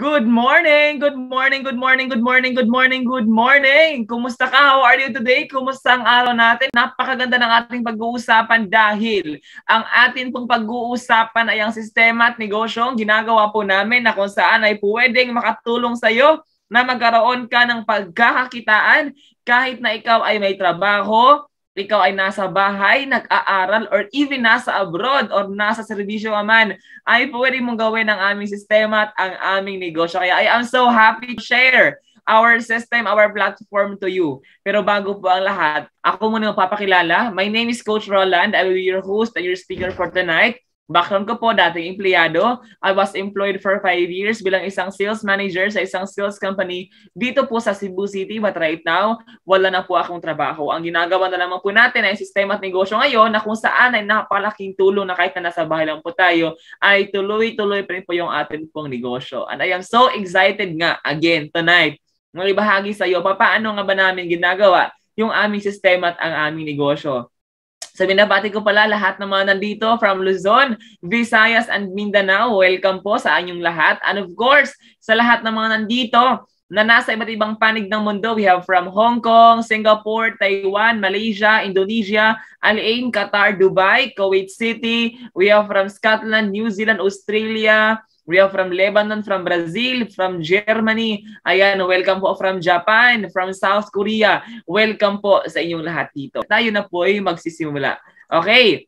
Good morning! Good morning! Good morning! Good morning! Good morning! Good morning! Kumusta ka? How are you today? Kumusta ang araw natin? Napakaganda ng ating pag-uusapan dahil ang atin pong pag-uusapan ay ang sistema at negosyong ginagawa po namin na kung saan ay pwedeng makatulong sa iyo na magkaroon ka ng pagkakakitaan kahit na ikaw ay may trabaho, ikaw ay nasa bahay, nag-aaral, or even nasa abroad or nasa serbisyo ka man, ay pwede mong gawin ang aming sistema at ang aming negosyo. Kaya I am so happy to share our system, our platform to you. Pero bago po ang lahat, ako muna magpapakilala. My name is Coach Roland. I will be your host and your speaker for tonight. Background ko po, dating empleyado. I was employed for 5 years bilang isang sales manager sa isang sales company dito po sa Cebu City. But right now, wala na po akong trabaho. Ang ginagawa na naman po natin ay sistema at negosyo ngayon na kung saan ay napakalaking tulong na kahit na nasa bahay lang po tayo, ay tuloy-tuloy pa rin po yung atin pong negosyo. And I am so excited nga again tonight ng ibahagi sa iyo paano nga ba namin ginagawa yung aming sistema at ang aming negosyo. So binabati ko pala lahat ng mga nandito from Luzon, Visayas, and Mindanao. Welcome po sa inyong lahat. And of course, sa lahat ng mga nandito na nasa iba't ibang panig ng mundo, we have from Hong Kong, Singapore, Taiwan, Malaysia, Indonesia, Al Ain, Qatar, Dubai, Kuwait City. We have from Scotland, New Zealand, Australia. We have from Lebanon, from Brazil, from Germany. Ayan, welcome po from Japan, from South Korea. Welcome po sa inyong lahat dito. Tayo na po ay magsisimula. Okay.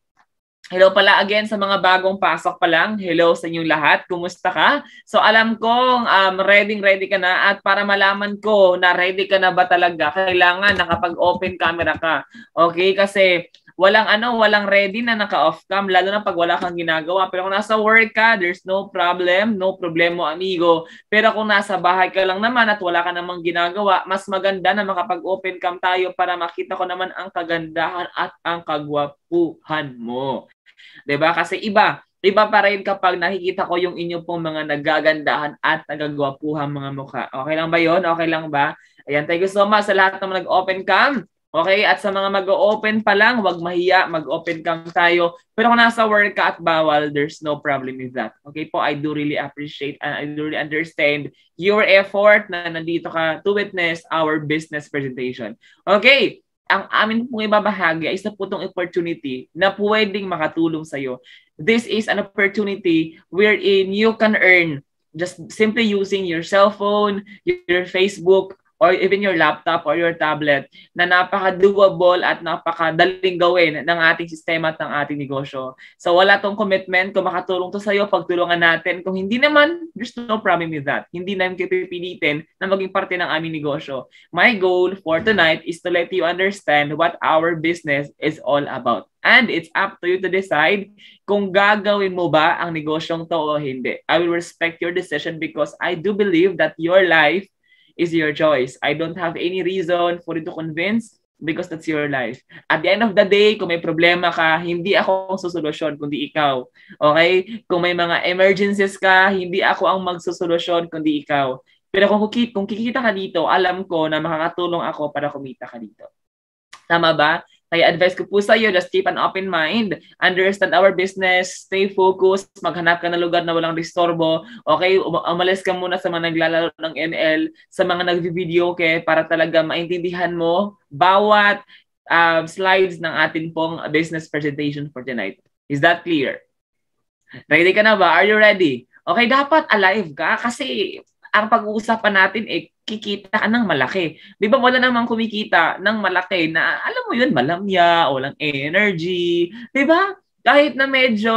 Hello pala again sa mga bagong pasok pa lang. Hello sa inyong lahat. Kumusta ka? So alam kong ready ka na at para malaman ko na ready ka na ba talaga, kailangan nakapag-open camera ka. Okay? Kasi walang ready na naka-off cam, lalo na pag wala kang ginagawa. Pero kung nasa work ka, there's no problem, no problemo amigo. Pero kung nasa bahay ka lang naman at wala ka namang ginagawa, mas maganda na makapag-open cam tayo para makita ko naman ang kagandahan at ang kagwapuhan mo. 'Di ba? Kasi iba pa rin kapag nakikita ko yung inyo pong mga nagagandahan at nagagwapuhan mga mukha. Okay lang ba 'yon? Okay lang ba? Ayan, thank you so much sa lahat ng nag-open cam. Okay, at sa mga mag-open pa lang, huwag mahiya, mag-open cam tayo. Pero kung nasa work ka at bawal, there's no problem with that. Okay po, I do really appreciate and I do really understand your effort na nandito ka to witness our business presentation. Okay, ang amin pong ibabahagi ay isa po itong opportunity na pwedeng makatulong sa'yo. This is an opportunity wherein you can earn just simply using your cell phone, your Facebook, or even your laptop or your tablet na napaka-doable at napakadaling gawin ng ating sistema at ng ating negosyo. So wala tong commitment kung makatulong to sa'yo, pagtulungan natin. Kung hindi naman, there's no problem with that. Hindi namin pipilitin na maging parte ng aming negosyo. My goal for tonight is to let you understand what our business is all about. And it's up to you to decide kung gagawin mo ba ang negosyong to o hindi. I will respect your decision because I do believe that your life is your choice. I don't have any reason for you to convince because that's your life. At the end of the day, kung may problema ka, hindi ako ang susolusyon, kundi ikaw. Okay? Kung may mga emergencies ka, hindi ako ang magsusolusyon, kundi ikaw. Pero kung kikita ka dito, alam ko na makakatulong ako para kumita ka dito. Tama ba? Kaya advice ko po sa iyo, just keep an open mind, understand our business, stay focused, maghanap ka ng lugar na walang disturbo, okay? Umalis ka muna sa mga naglalaro ng ML, sa mga nag-video para talaga maintindihan mo bawat slides ng atin pong business presentation for tonight. Is that clear? Ready ka na ba? Are you ready? Okay, dapat alive ka kasi ang pag-uusapan natin kikita ka ng malaki. Di ba wala namang kumikita ng malaki na alam mo yun, malamya, walang energy. Di ba? Kahit na medyo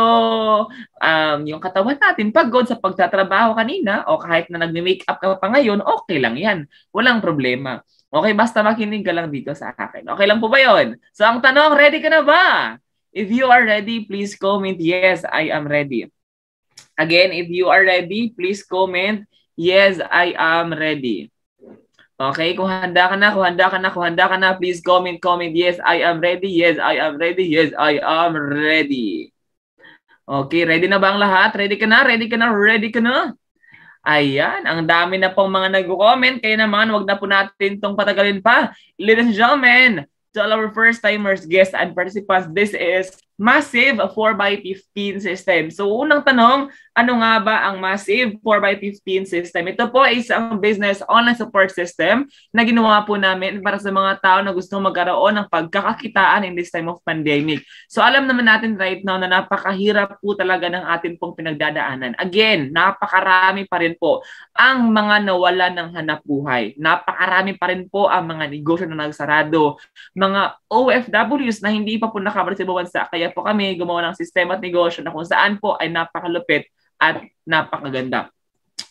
yung katawan natin pagod sa pagtatrabaho kanina o kahit na nag-make up ka pa ngayon, okay lang yan. Walang problema. Okay, basta makinig ka lang dito sa akin. Okay lang po ba yun? So ang tanong, ready ka na ba? If you are ready, please comment, yes, I am ready. Again, if you are ready, please comment, yes, I am ready. Okay, kung handa ka na, please comment, yes, I am ready, yes, I am ready, yes, I am ready. Okay, ready na ba ang lahat? Ready ka na? Ayan, ang dami na pong mga nag-comment, kaya naman wag na po natin itong patagalin pa. Ladies and gentlemen, to all our first-timers, guests, and participants, this is massive 4x15 system. So unang tanong, ano nga ba ang massive 4x15 system? Ito po ay isang business online support system na ginawa po namin para sa mga tao na gustong magkaroon ng pagkakakitaan in this time of pandemic. So alam naman natin right now na napakahirap po talaga ng atin pong pinagdadaanan. Again, napakarami pa rin po ang mga nawala ng hanap buhay. Napakarami pa rin po ang mga negosyo na nagsarado. Mga OFWs na hindi pa po nakabalik sa ibang bansa. Kaya po kami gumawa ng sistema at negosyo na kung saan po ay napakalupit at napakaganda.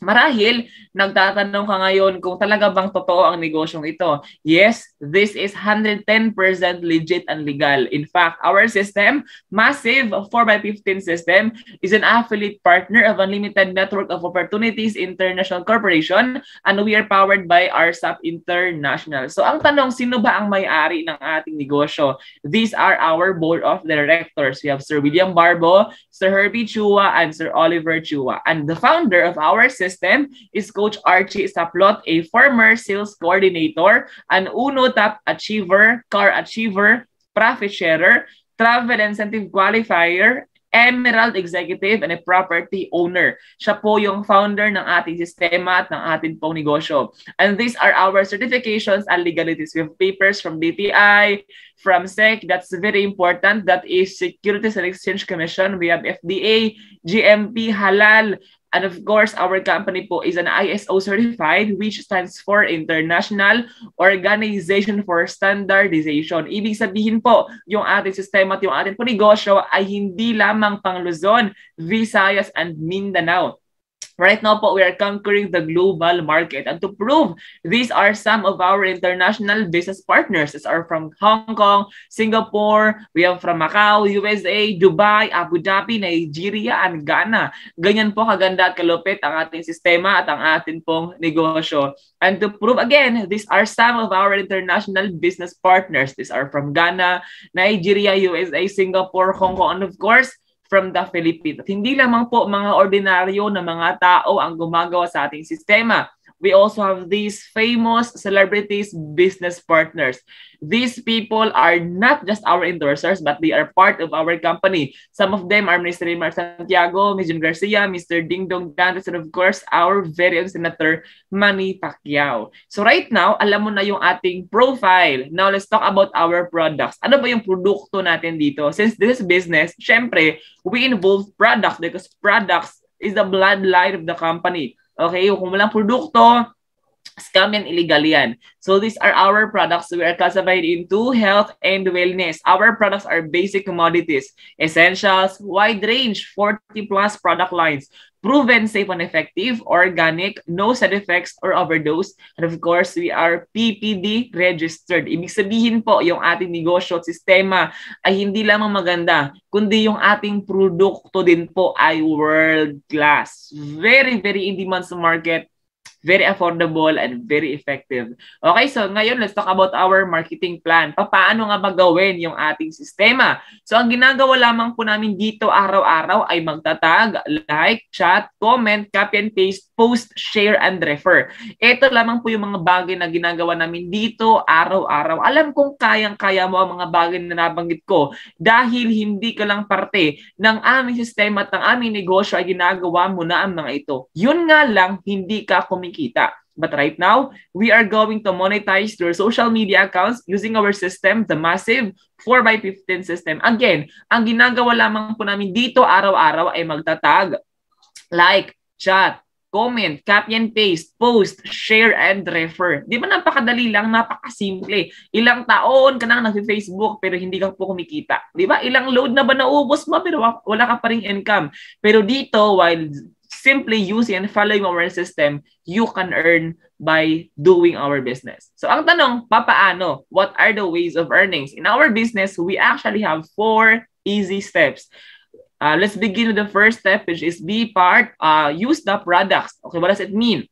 Marahil, nagtatanong ka ngayon kung talaga bang totoo ang negosyong ito. Yes, this is 110% legit and legal. In fact, our system, massive 4x15 system, is an affiliate partner of Unlimited Network of Opportunities International Corporation, and we are powered by RSAP International. So ang tanong, sino ba ang may-ari ng ating negosyo? These are our board of directors. We have Sir William Barbo, Sir Herbie Chua, and Sir Oliver Chua. And the founder of our system is Coach Archie Saplot, a former sales coordinator, an UNO top achiever, car achiever, profit sharer, travel incentive qualifier, Emerald Executive, and a property owner. Siya po yung founder ng ating sistema at ng ating pong negosyo. And these are our certifications and legalities. We have papers from DTI, from SEC, that's very important. That is Securities and Exchange Commission. We have FDA, GMP, Halal, and of course, our company po is an ISO certified, which stands for International Organization for Standardization. Ibig sabihin po, yung ating sistema at yung ating po negosyo ay hindi lamang pang Luzon, Visayas, and Mindanao. Right now po, we are conquering the global market. And to prove, these are some of our international business partners. These are from Hong Kong, Singapore, we have from Macau, USA, Dubai, Abu Dhabi, Nigeria, and Ghana. Ganyan po kaganda at kalupit ang ating sistema at ang ating pong negosyo. And to prove again, these are some of our international business partners. These are from Ghana, Nigeria, USA, Singapore, Hong Kong, and of course, from the Philippines. At hindi lamang po mga ordinaryo na mga tao ang gumagawa sa ating sistema. We also have these famous celebrities business partners. These people are not just our endorsers, but they are part of our company. Some of them are Mr. Mar Santiago, Ms. Jun Garcia, Mr. Ding Dong Dantes, and of course, our very own Senator Manny Pacquiao. So right now, alam mo na yung ating profile. Now, let's talk about our products. Ano ba yung produkto natin dito? Since this is business, syempre, we involve products because products is the bloodline of the company. Okay, kung walang produkto, scam and illegal yan. So these are our products. We are classified into health and wellness. Our products are basic commodities, essentials, wide range, 40 plus product lines, proven safe and effective, organic, no side effects or overdose. And of course, we are PPD registered. Ibig sabihin po, yung ating negosyo at sistema ay hindi lamang maganda, kundi yung ating produkto din po ay world class. Very, very in demand sa market. Very affordable and very effective. Okay, so ngayon let's talk about our marketing plan. Paano nga ba gawin yung ating sistema? So ang ginagawa lamang po namin dito araw-araw ay magtatag, like, chat, comment, copy and paste, post, share, and refer. Ito lamang po yung mga bagay na ginagawa namin dito araw-araw. Alam kong kayang-kaya mo ang mga bagay na nabanggit ko dahil hindi ka lang parte ng aming sistema at ng aming negosyo ay ginagawa mo na ang mga ito. Yun nga lang, hindi ka kumikita. But right now, we are going to monetize your social media accounts using our system, the massive 4x15 system. Again, ang ginagawa lamang po namin dito araw-araw ay magtatag, like, chat, comment, copy and paste, post, share, and refer. Di ba napakadali lang, napakasimple. Ilang taon ka nang nag-Facebook pero hindi ka po kumikita. Di ba? Ilang load na ba naubos mo pero wala ka pa ring income. Pero dito, while simply using and following our system, you can earn by doing our business. So ang tanong, papaano? What are the ways of earnings? In our business, we actually have 4 easy steps. Let's begin with the first step, which is be part, use the products. Okay, what does it mean?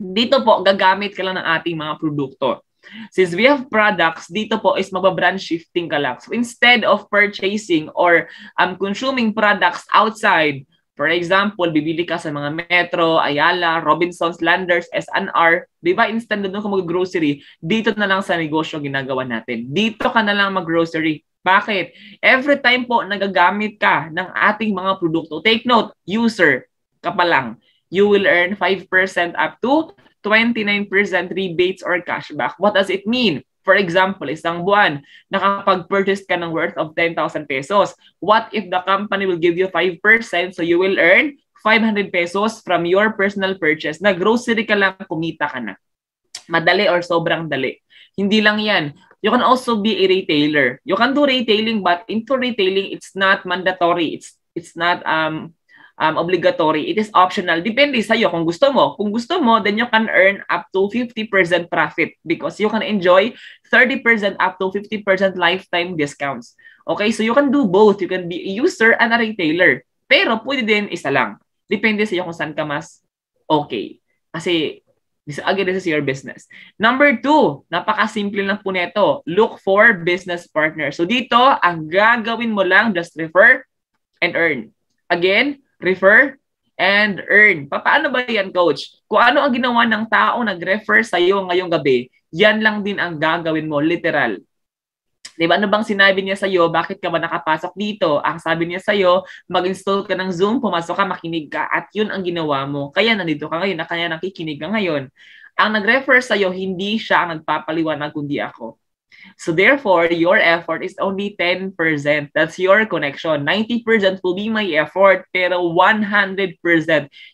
Dito po, gagamit ka lang ng ating mga produkto. Since we have products, dito po is mababrand shifting ka lang. So instead of purchasing or consuming products outside, for example, bibili ka sa mga Metro, Ayala, Robinsons, Landers, S&R, di ba instant doon ka mag-grocery, dito na lang sa negosyo ginagawa natin. Dito ka na lang mag-grocery. Bakit? Every time po nagagamit ka ng ating mga produkto, take note, user ka pa lang, you will earn 5% up to 29% rebates or cashback. What does it mean? For example, isang buwan, nakapag-purchase ka ng worth of 10,000 pesos. What if the company will give you 5%, so you will earn 500 pesos from your personal purchase? Na grocery ka lang, kumita ka na. Madali or sobrang dali. Hindi lang yan. You can also be a retailer. You can do retailing, but into retailing, it's not mandatory. It's not obligatory. It is optional. Depende sa'yo kung gusto mo. Kung gusto mo, then you can earn up to 50% profit because you can enjoy 30% up to 50% lifetime discounts. Okay, so you can do both. You can be a user and a retailer. Pero pwede din isa lang. Depende sa'yo kung saan ka mas okay. Kasi again, this is your business. Number 2, napakasimple lang po nito. Look for business partners. So dito, ang gagawin mo lang, just refer and earn. Again, refer and earn. Paano ba yan, coach? Kung ano ang ginawa ng tao nag-refer sa'yo ngayong gabi, yan lang din ang gagawin mo, literal. Diba? Ano bang sinabi niya sa'yo? Bakit ka ba nakapasok dito? Ang sabi niya sa'yo, mag-install ka ng Zoom, pumasok ka, makinig ka, at yun ang ginawa mo. Kaya nandito ka ngayon, kaya nakikinig ka ngayon. Ang nag-refer sa'yo, hindi siya ang nagpapaliwanag kundi ako. So therefore, your effort is only 10%. That's your connection. 90% will be my effort, pero 100%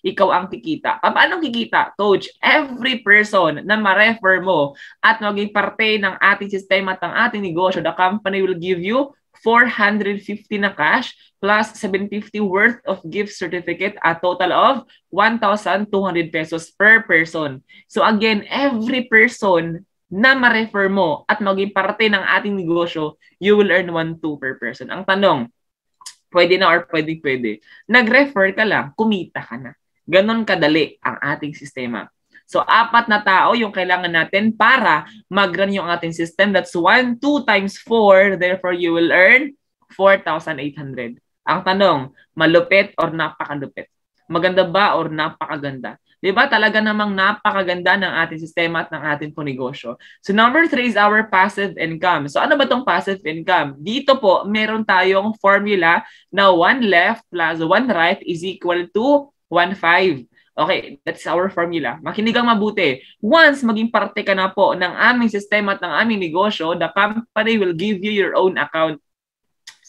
ikaw ang kikita. Paano kikita? Coach, every person na ma-refer mo at maging parte ng ating sistema at ng ating negosyo, the company will give you 450 na cash plus 750 worth of gift certificate, a total of 1,200 pesos per person. So again, every person na ma-refer mo at maging parte ng ating negosyo, you will earn 1,200 per person. Ang tanong, pwede na or pwede? Nag-refer ka lang, kumita ka na. Ganon kadali ang ating sistema. So, 4 na tao yung kailangan natin para mag-run yung ating system. That's 1, 2 times 4. Therefore, you will earn 4,800. Ang tanong, malupit or napakalupit? Maganda ba or napakaganda? Diba? Talaga namang napakaganda ng ating sistema at ng ating negosyo. So number 3 is our passive income. So ano ba itong passive income? Dito po, meron tayong formula na 1 left plus 1 right is equal to 1/5. Okay, that's our formula. Makinig ang mabuti. Once maging parte ka na po ng aming sistema at ng aming negosyo, the company will give you your own account.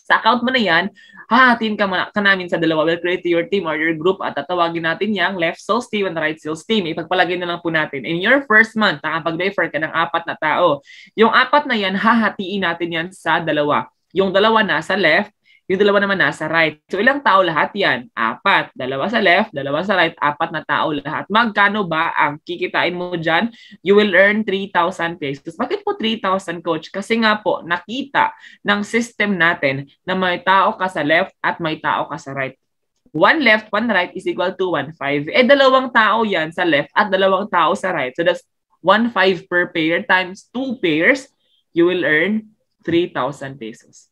Sa account mo na yan, hahatiin ka namin sa dalawa. We'll create your team or your group at tatawagin natin yung left sales team and right sales team. Ipagpalagay na lang po natin. In your first month, nakapag-refer ka ng 4 na tao. Yung 4 na yan, hahatiin natin yan sa dalawa. Yung dalawa nasa left, yung dalawa naman nasa right. So ilang tao lahat yan? 4. 2 sa left, 2 sa right, 4 na tao lahat. Magkano ba ang kikitain mo dyan? You will earn 3,000 pesos. Bakit po 3,000, coach? Kasi nga po, nakita ng system natin na may tao ka sa left at may tao ka sa right. 1 left, 1 right is equal to 1/5. Eh, 2 tao yan sa left at 2 tao sa right. So that's 1/5 per pair times 2 pairs, you will earn 3,000 pesos.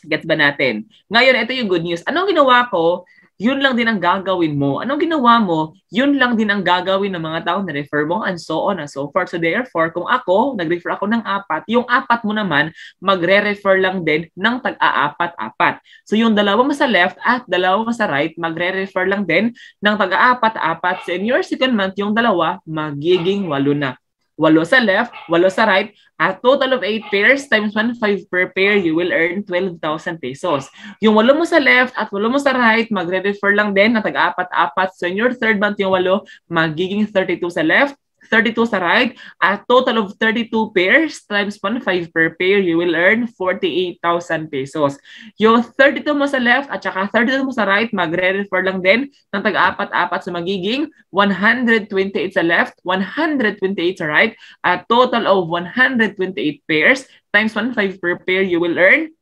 Gets ba natin? Ngayon, ito yung good news. Anong ginawa ko? Yun lang din ang gagawin mo. Anong ginawa mo? Yun lang din ang gagawin ng mga tao na refer mo and so on and so forth. So therefore, kung ako, nag-refer ako ng 4, yung 4 mo naman, magre-refer lang din ng tag-a-4. So yung 2 mo sa left at 2 mo sa right, magre-refer lang din ng tag-a-4. So in your second month, yung 2, magiging 8 na. 8 sa left, 8 sa right, a total of 8 pairs times 1/5 per pair, you will earn 12,000 pesos. Yung 8 mo sa left at 8 mo sa right, magre-refer lang din na tag-4. So in your third month, yung 8, magiging 32 sa left, 32 sa right, a total of 32 pairs times 1/5 per pair, you will earn 48,000 pesos. Yung 32 mo sa left at saka 32 mo sa right, magre-refer lang din ng tag-4. So magiging 128 sa left, 128 sa right, a total of 128 pairs times 1/5 per pair, you will earn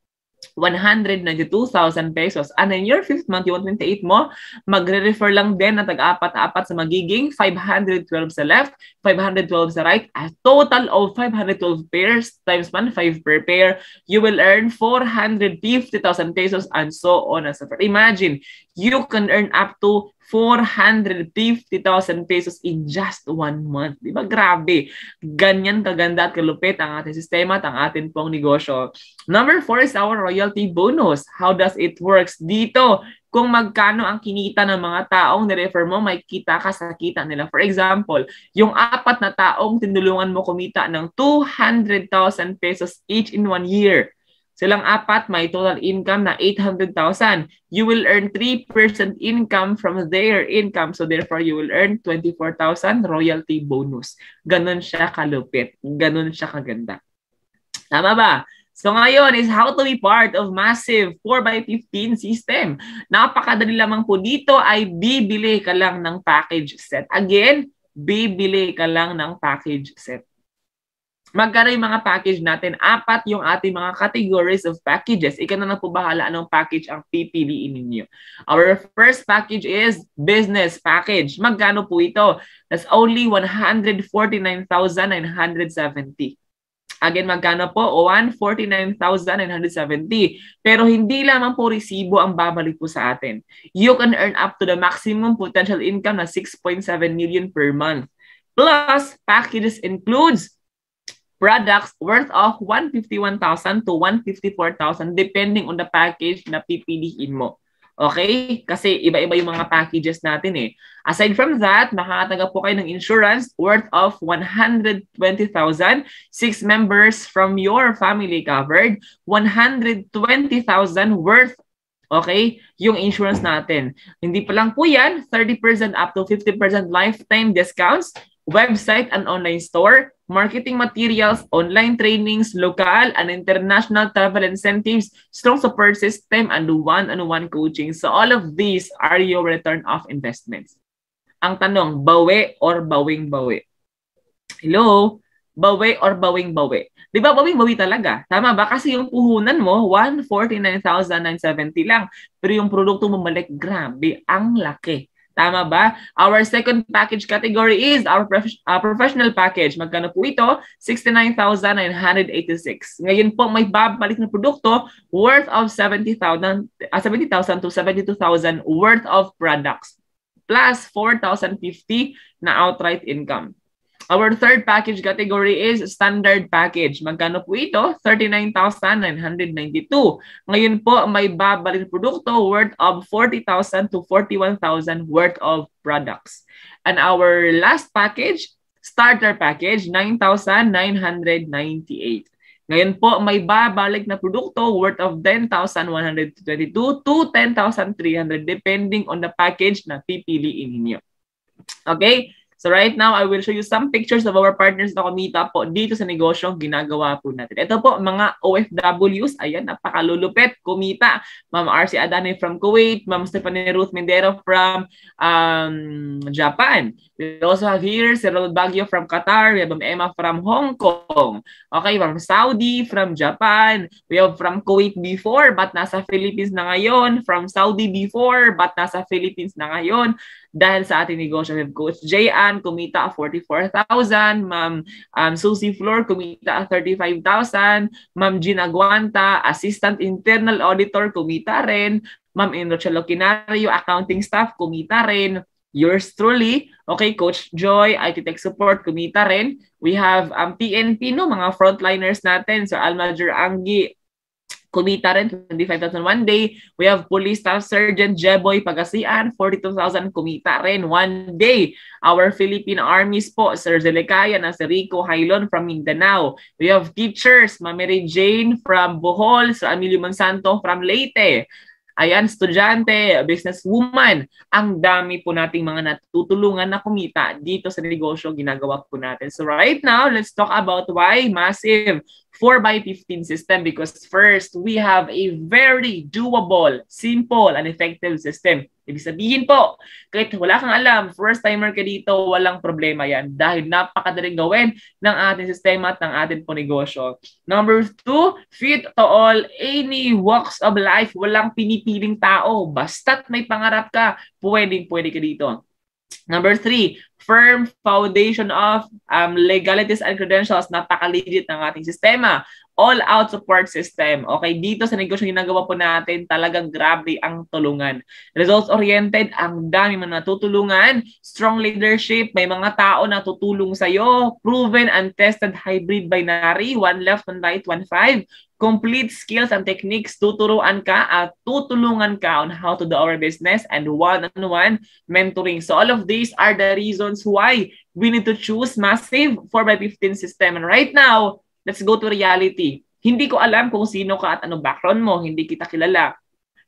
192,000 pesos. And in your 5th month, yung 128 mo, magre-refer lang din na tag-4 sa magiging 512 sa left, 512 sa right, a total of 512 pairs times 1/5 per pair, you will earn 450,000 pesos and so on and so forth. Imagine, you can earn up to 450,000 pesos in just 1 month. Di ba? Grabe. Ganyan kaganda at kalupit ang ating sistema at ang ating pong negosyo. Number 4 is our royalty bonus. How does it works? Dito, kung magkano ang kinita ng mga taong nirefer mo, may kita ka sa kita nila. For example, yung 4 na taong tinulungan mo kumita ng 200,000 pesos each in 1 year. Silang 4 may total income na 800,000. You will earn 3% income from their income. So therefore, you will earn 24,000 royalty bonus. Ganon siya kalupit. Ganon siya kaganda. Tama ba? So ngayon is how to be part of massive 4x15 system. Napakadali lamang po dito ay bibili ka lang ng package set. Again, bibili ka lang ng package set. Magkano yung mga package natin? 4 yung ating mga categories of packages. Ikaw na po bahala anong package ang pipiliin ninyo. Our first package is business package. Magkano po ito? That's only 149,970. Again, magkano po? 149,970. Pero hindi lamang po resibo ang babalik po sa atin. You can earn up to the maximum potential income na 6.7 million per month. Plus, packages includes products worth of 151,000 to 154,000 depending on the package na pipiliin mo. Okay? Kasi iba-iba yung mga packages natin eh. Aside from that, makakatanggap po kayo ng insurance worth of 120,000, 6 members from your family covered, 120,000 worth, okay, yung insurance natin. Hindi pa lang po yan, 30% up to 50% lifetime discounts, website and online store, marketing materials, online trainings, local and international travel incentives, strong support system, and one-on-one coaching. So all of these are your return of investments. Ang tanong, bawi or bawing-bawi? Hello? Bawi or bawing-bawi? Di ba bawing-bawi talaga? Tama ba? Kasi yung puhunan mo, 149,970 lang. Pero yung produkto mo balik, grabe, ang laki. Tama ba? Our second package category is our professional package. Magkano po ito? 69,986. Ngayon po may babalik na produkto worth of 70,000 to 72,000 worth of products. Plus 4,050 na outright income. Our third package category is standard package. Magkano po ito? 39,992. Ngayon po, may babalik produkto worth of 40,000 to 41,000 worth of products. And our last package, starter package, 9,998. Ngayon po, may babalik na produkto worth of 10,122 to 10,300 depending on the package na pipiliin ninyo. Okay? So right now, I will show you some pictures of our partners na kumita po dito sa negosyong ginagawa po natin. Ito po, mga OFWs. Ayan, napakalulupit. Kumita. Ma'am RC Adane from Kuwait. Ma'am Stephanie Ruth Mendero from Japan. We also have here si Ronald Baguio from Qatar. We have Ma'am Emma from Hong Kong. Okay, from Saudi, from Japan. We have from Kuwait before, but nasa Philippines na ngayon. From Saudi before, but nasa Philippines na ngayon. Dahil sa ating negosyo, we have Coach Jayan, kumita 44,000. Ma'am Susie Flor, kumita 35,000. Ma'am Gina Guanta, Assistant Internal Auditor, kumita rin. Ma'am Enrochelo Quinario, Accounting Staff, kumita rin. Yours truly, okay, Coach Joy, IT Tech Support, kumita rin. We have PNP, no, mga frontliners natin. So Almajer Anggi, kumita rin, 25,000 one day. We have Police Staff Sergeant Jeboy Pagasian, 42,000 kumita rin one day. Our Philippine Armies po, Sir Zelecaya na si Rico Hailon from Mindanao. We have teachers, Mary Jane from Bohol, Sir Emilio Monsanto from Leyte. Ayan, estudyante, businesswoman. Ang dami po nating mga natutulungan na kumita dito sa negosyo ginagawa po natin. So right now, let's talk about why massive 4x15 system, because first, we have a very doable, simple, and effective system. Ibig sabihin po, kahit wala kang alam, first timer ka dito, walang problema yan dahil napakadaling gawin ng ating sistema at ng ating po negosyo. Number 2, fit to all, any walks of life, walang pinipiling tao. Basta't may pangarap ka, pwede ka dito. Number 3, firm foundation of legalities and credentials. Napaka-legit ng ating sistema. all-out support system. Okay, dito sa negosyo ginagawa po natin, talagang grabe ang tulungan. Results-oriented, ang dami man natutulungan. Strong leadership, may mga tao na tutulong sa'yo. Proven and tested hybrid binary, one left, one right, one five. Complete skills and techniques, tuturuan ka at tutulungan ka on how to do our business, and one-on-one mentoring. So all of these are the reasons why we need to choose Massive 4x15 system. And right now, let's go to reality. Hindi ko alam kung sino ka at ano background mo, hindi kita kilala.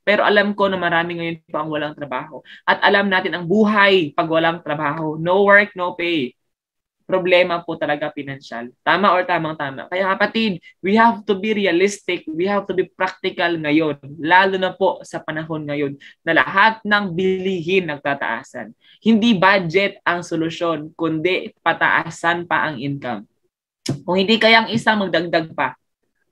Pero alam ko na marami ngayon pa ang walang trabaho. At alam natin ang buhay pag walang trabaho. No work, no pay. Problema po talaga pinansyal. Tama or tamang-tama. Kaya kapatid, we have to be realistic. We have to be practical ngayon. Lalo na po sa panahon ngayon na lahat ng bilihin nagtataasan. Hindi budget ang solusyon, kundi pataasan pa ang income. Kung hindi kayang isa, magdagdag pa.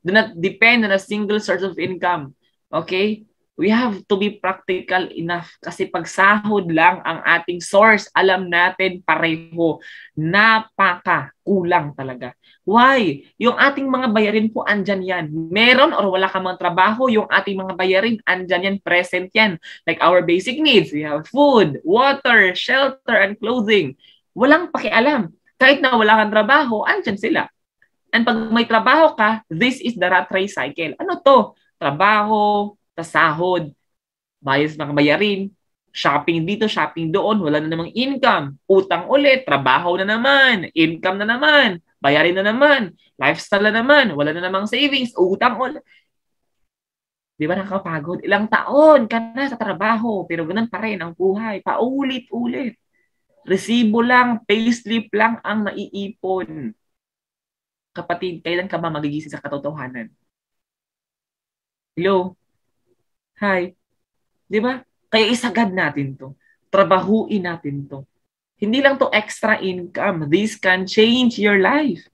Do not depend on a single source of income. Okay? We have to be practical enough kasi pag sahod lang ang ating source, alam natin pareho, napaka-kulang talaga. Why? Yung ating mga bayarin po, andyan yan. Meron or wala ka mga trabaho, yung ating mga bayarin, andyan yan, present yan. Like our basic needs, we have food, water, shelter, and clothing. Walang pakialam. Kahit na wala kang trabaho, andyan sila. And pag may trabaho ka, this is the rat race cycle. Ano to? Trabaho, sahod, bayas mga bayarin, shopping dito, shopping doon, wala na namang income, utang ulit, trabaho na naman, income na naman, bayarin na naman, lifestyle na naman, wala na namang savings, utang ulit. Di ba nakakapagod? Ilang taon ka na sa trabaho, pero ganun pa rin ang buhay, paulit-ulit. Resibo lang, payslip lang ang naiipon. Kapatid, kailan ka ba magigising sa katotohanan? Hello? Hi. Di ba? Kaya isagad natin to. Trabahuin natin to. Hindi lang to extra income. This can change your life.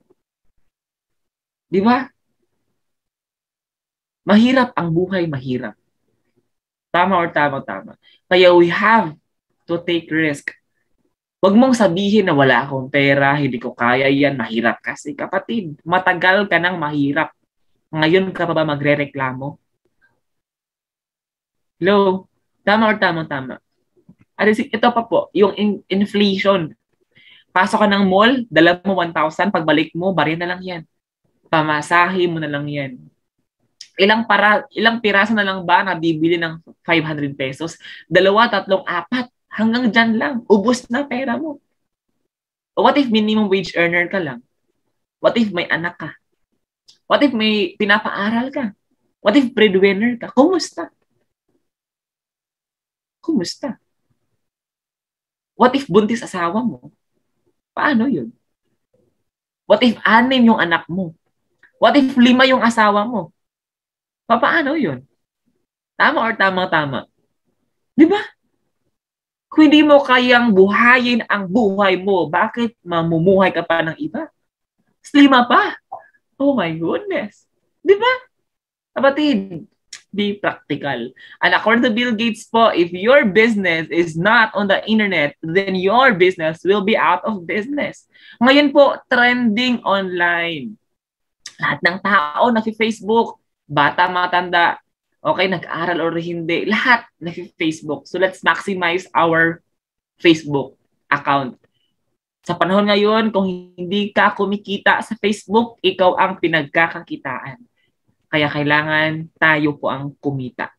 Di ba? Mahirap ang buhay, mahirap. Tama or tama. Kaya we have to take risk. Huwag mong sabihin na wala akong pera, hindi ko kaya yan, mahirap kasi. Kapatid, matagal ka nang mahirap. Ngayon ka pa ba magre-reklamo? Hello? Tama or tama? Ito pa po, yung inflation. Pasok ka ng mall, dala mo 1,000, pagbalik mo, barya na lang yan. Pamasahe mo na lang yan. Ilang piraso na lang ba na bibili ng 500 pesos? 2, 3, 4, hanggang dyan lang. Ubus na pera mo. What if minimum wage earner ka lang? What if may anak ka? What if may pinapaaral ka? What if breadwinner ka? Kumusta? What if buntis asawa mo? Paano yun? What if 6 yung anak mo? What if 5 yung asawa mo? Paano yun? Tama or tama? Di ba? Kung hindi mo kayang buhayin ang buhay mo, bakit mamumuhay ka pa ng iba? 5 pa? Oh my goodness. Di ba? Kapatid, be practical. And according to Bill Gates po, if your business is not on the internet, then your business will be out of business. Ngayon po, trending online. Lahat ng tao naki-Facebook, bata, matanda, okay, nag-aral or hindi, lahat naki-Facebook. So let's maximize our Facebook account. Sa panahon ngayon, kung hindi ka kumikita sa Facebook, ikaw ang pinagkakakitaan. Kaya kailangan tayo po ang kumita.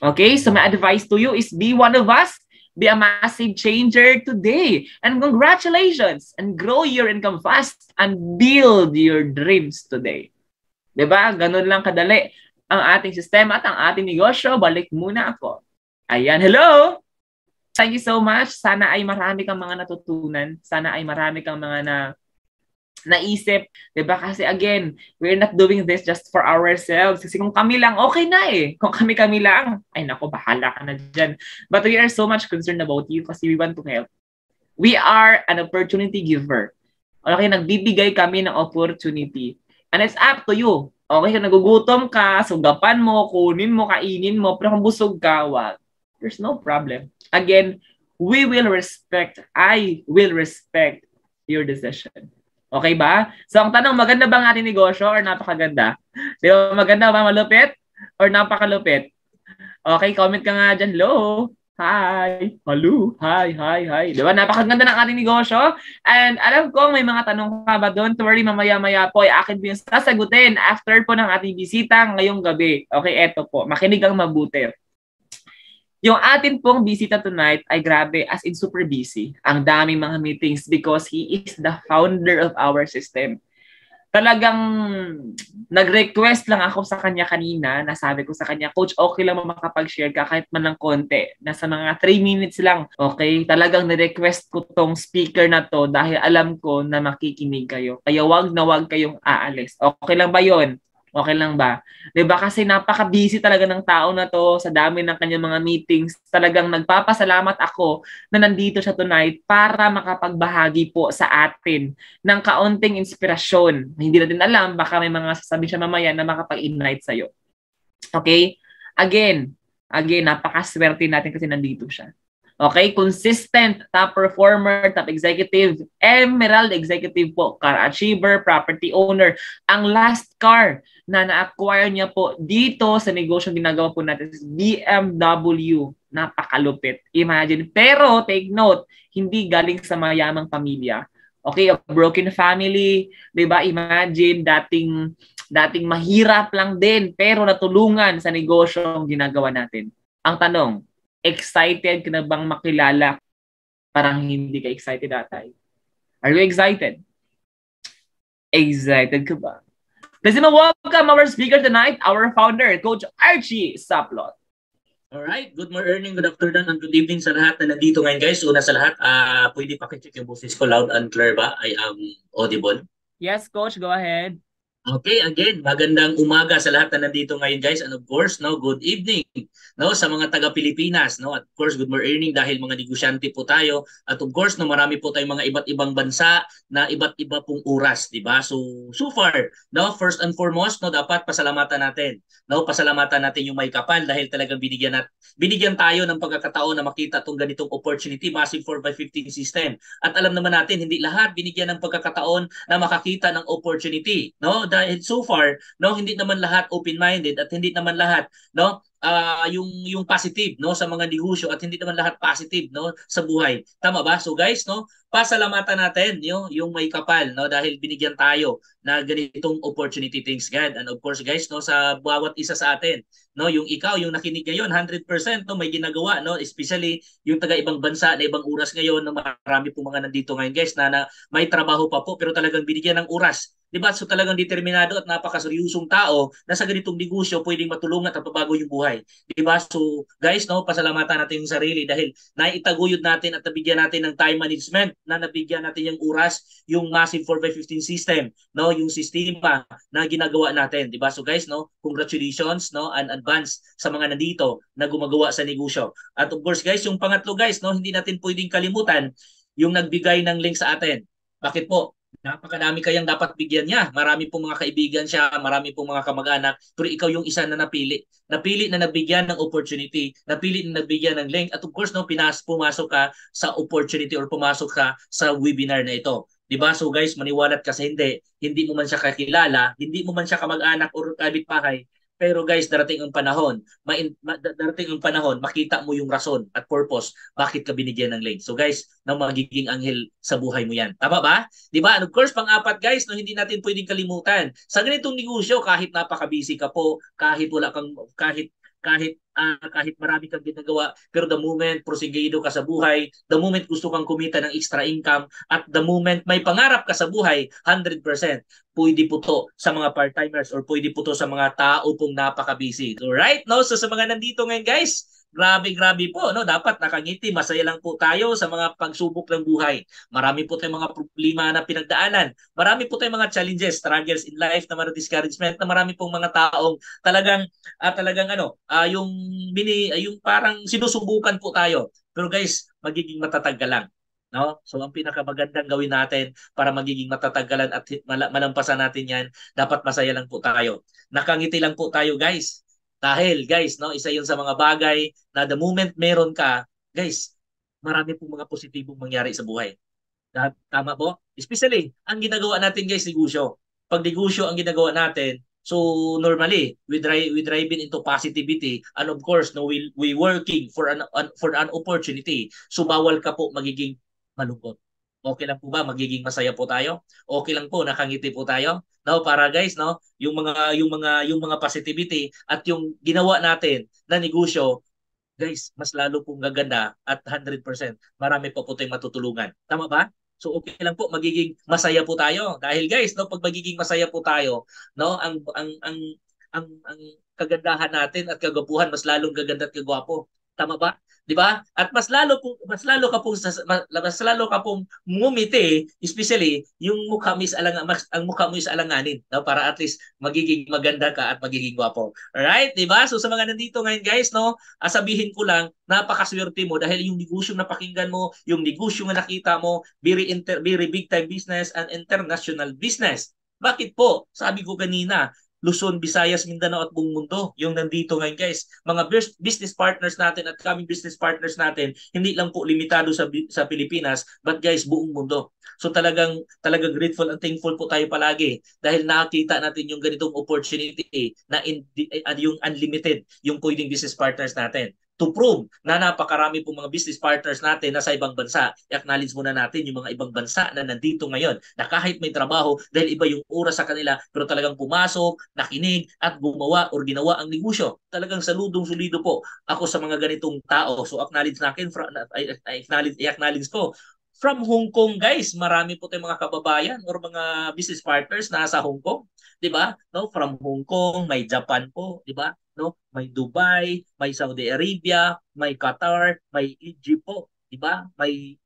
Okay? So my advice to you is be one of us. Be a massive changer today. And congratulations! And grow your income fast and build your dreams today. Diba? Ganun lang kadali ang ating sistema at ang ating negosyo. Balik muna ako. Ayan. Hello! Thank you so much. Sana ay marami kang mga natutunan. Sana ay marami kang mga naisip, diba? Kasi again, we're not doing this just for ourselves. Kasi kung kami lang, okay na eh. Kung kami lang, ay nako, bahala ka na dyan. But we are so much concerned about you kasi we want to help. We are an opportunity giver. Okay, nagbibigay kami ng opportunity. And it's up to you. Okay, kung nagugutom ka, sugapan mo, kunin mo, kainin mo, pero kung busog ka, wag. There's no problem. Again, I will respect your decision. Okay ba? So ang tanong, maganda ba ang ating negosyo or napakaganda? Di ba maganda ba, malupit? Or napakalupit? Okay, comment ka nga dyan. Hello? Hi! Hello! Hi! Hi! Hi! Di ba? Napakaganda ng ating negosyo. And alam ko may mga tanong ka ba doon? Don't worry, mamaya-maya po ay akin po yung sasagutin after po ng ating bisita ngayong gabi. Okay, eto po. Makinig kang mabuti. Yung atin pong bisita tonight ay grabe, as in super busy. Ang daming mga meetings because he is the founder of our system. Talagang nag-request lang ako sa kanya kanina, nasabi ko sa kanya, Coach, okay lang mo makapag-share ka kahit man ng konti. Nasa mga 3 minutes lang. Okay? Talagang ni-request ko tong speaker na to dahil alam ko na makikinig kayo. Kaya wag na wag kayong aalis. Okay lang ba yon? Okay lang ba? 'Di ba kasi napaka-busy talaga ng tao na to sa dami ng kanyang mga meetings. Talagang nagpapasalamat ako na nandito siya tonight para makapagbahagi po sa atin ng kaunting inspirasyon. Hindi natin alam, baka may mga sasabihin siya mamaya na makapag-ignite sa'yo. Okay? Again, napakaswerte natin kasi nandito siya. Okay? Consistent, top performer, top executive, emerald executive po, car achiever, property owner. Ang last car na na-acquire niya po dito sa negosyong ginagawa po natin is BMW. Napakalupit. Imagine. Pero, take note, hindi galing sa mayamang pamilya. Okay, a broken family, 'di ba? Imagine dating mahirap lang din pero natulungan sa negosyong ginagawa natin. Ang tanong, excited ka na bang makilala? Parang hindi ka excited atay. Are you excited? Excited ka ba? Let's welcome our speaker tonight, our founder, Coach Archie Saplot. Alright, good morning, good afternoon, and good evening sa lahat na nandito ngayon guys. Una sa lahat, pwede pakicheck yung boses ko, loud and clear ba? I am audible. Yes, Coach, go ahead. Okay, again, magandang umaga sa lahat na nandito ngayon guys, and of course, no, good evening, no, sa mga taga-Pilipinas, no, at of course, good morning dahil mga negosyante po tayo, at of course, no, marami po tayong mga iba't ibang bansa na iba't iba pong oras, di ba? So far, no, first and foremost, no, dapat pasalamatan natin, no, pasalamatan natin yung may kapal dahil talagang binigyan tayo ng pagkakataon na makita tong ganitong opportunity, massive 4x15 system. At alam naman natin, hindi lahat binigyan ng pagkakataon na makakita ng opportunity, no? Dahil so far, no, hindi naman lahat open-minded at hindi naman lahat, no, yung positive, no, sa mga negosyo at hindi naman lahat positive, no, sa buhay. Tama ba? So guys, no, pasalamatan natin yung may kapal, no, dahil binigyan tayo na ganitong opportunity, thanks God. And of course guys, no, sa bawat isa sa atin, no, yung ikaw, yung nakinig ngayon, 100% no, may ginagawa, no, especially yung taga ibang bansa na ibang oras ngayon, no, marami pong mga nandito ngayon guys na may trabaho pa po pero talagang binigyan ng oras. Diba? So talagang determinado at napakaseryosong tao na sa ganitong negosyo pwedeng matulungan at mabago yung buhay. Diba? So guys, no, pasalamatan natin yung sarili dahil naitaguyod natin at nabigyan natin ng time management, na nabigyan natin yung oras, yung massive 4x15 system, no, yung sistema na ginagawa natin. Diba? So guys, no, congratulations, no, and advance sa mga nandito na gumagawa sa negosyo. At of course guys, yung pangatlo guys, no, hindi natin pwedeng kalimutan yung nagbigay ng link sa atin. Bakit po? Napakadami kayang dapat bigyan niya. Marami pong mga kaibigan siya, marami pong mga kamag-anak, pero ikaw yung isa na napili. Napili na nabigyan ng opportunity, napili na nabigyan ng link, at of course, no, pumasok ka sa opportunity or pumasok ka sa webinar na ito. Diba? So guys, maniwalat ka sa hindi mo man siya kakilala, hindi mo man siya kamag-anak or kapitbahay, pero guys, darating ang panahon, makita mo yung rason at purpose bakit ka binigyan ng link. So guys, na magiging anghel sa buhay mo yan. Tama ba? Di ba? And of course, pang-apat guys, no, hindi natin pwedeng kalimutan. Sa ganitong negosyo, kahit napaka-busy ka po, kahit wala kang, kahit marami kang ginagawa, pero the moment prosegido ka sa buhay, the moment gusto kang kumita ng extra income, at the moment may pangarap ka sa buhay, 100%, pwede po to sa mga part-timers or pwede po to sa mga tao pong napaka-busy. Alright? No? So sa mga nandito ngayon guys, grabe po, no? Dapat nakangiti, masaya lang po tayo sa mga pagsubok ng buhay. Marami po tayong mga problema na pinagdaanan. Marami po tayong mga challenges, struggles in life, na mga discouragement, na marami pong mga taong talagang yung parang sinusubukan po tayo. Pero guys, magiging matatag ka lang. No? So ang pinakamagandang gawin natin para magiging matatagalan at malampasan natin yan, dapat masaya lang po tayo. Nakangiti lang po tayo guys. Dahil guys, no, isa 'yun sa mga bagay na the moment meron ka, guys, marami pong mga positibong mangyari sa buhay. Tama po? Especially, ang ginagawa natin guys, negosyo. Pag negosyo ang ginagawa natin, so normally, we driving into positivity, and of course, no, we working for an opportunity. So bawal ka po magiging malungkot. Okay lang po ba magiging masaya po tayo? Okay lang po nakangiti po tayo? No, para guys, no, yung mga positivity at yung ginawa natin na negosyo, guys, mas lalo pong gaganda at 100% marami pa po tayong matutulungan. Tama ba? So okay lang po magiging masaya po tayo dahil guys, no, pag magiging masaya po tayo, no, ang kagandahan natin at kagwapuhan mas lalong gaganda at kagwapo. Tama ba? 'Di ba? At mas lalo ka pong ngumiti, especially yung mukha mo is ang mukha mo is alanganin, no? Para at least magiging maganda ka at magiging gwapo. Alright, 'di ba? So sa mga nandito ngayon guys, no, sabihin ko lang, napakaswerte mo dahil yung negosyo na pakinggan mo, yung negosyo na nakita mo, very big time business and international business. Bakit po? Sabi ko kanina, Luzon, Visayas, Mindanao at buong mundo. Yung nandito ngayon guys, mga business partners natin at coming business partners natin, hindi lang po limitado sa Pilipinas, but guys, buong mundo. So talagang grateful and thankful po tayo palagi dahil nakita natin yung ganitong opportunity na yung unlimited yung pwedeng business partners natin to prove na napakarami po mga business partners natin na sa ibang bansa. I-acknowledge muna natin yung mga ibang bansa na nandito ngayon na kahit may trabaho dahil iba yung oras sa kanila pero talagang pumasok, nakinig at gumawa or ginawa ang negosyo. Talagang saludong sulido po ako sa mga ganitong tao. So acknowledge natin, i-acknowledge ko from Hong Kong guys, marami po tayong mga kababayan or mga business partners na sa Hong Kong, 'di ba? No, from Hong Kong, may Japan po, 'di ba? No, may Dubai, may Saudi Arabia, may Qatar, may Egypt po, 'di ba? May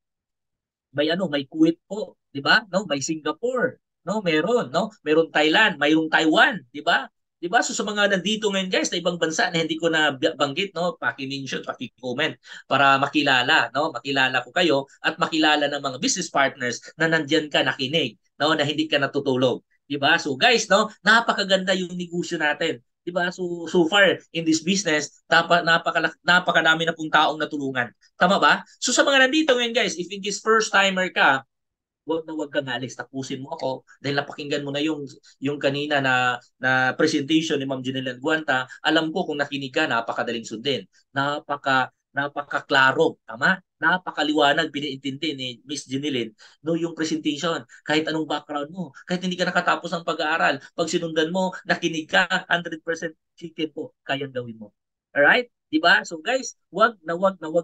Kuwait po, 'di ba? No, may Singapore, no, meron Thailand, mayroong Taiwan, 'di ba? 'Di ba? So sa mga nandito ngayon guys na ibang bansa na hindi ko na banggit, no, paki-mention, paki-comment para makilala, no, makilala ko kayo at makilala ng mga business partners na nandiyan ka nakinig, no, na hindi ka natutulog. 'Di ba? So guys, no, napakaganda yung negosyo natin. 'Di ba? So far in this business, napakadami na pong taong natulungan. Tama ba? So sa mga nandito ngayon guys, if in this first timer ka, wag kang alis, tapusin mo ako dahil napakinggan mo na yung kanina na presentation ni Ma'am Jeneline Guanta. Alam ko kung nakinig ka, napakadaling sundin. Napakaklaro, tama? Napakaliwanag piniintindi ni Miss Jeneline no yung presentation. Kahit anong background mo, kahit hindi ka nakatapos ng pag-aaral, pag sinundan mo, nakinig ka, 100% chicken po, kayang gawin mo. Alright? Diba? So guys, wag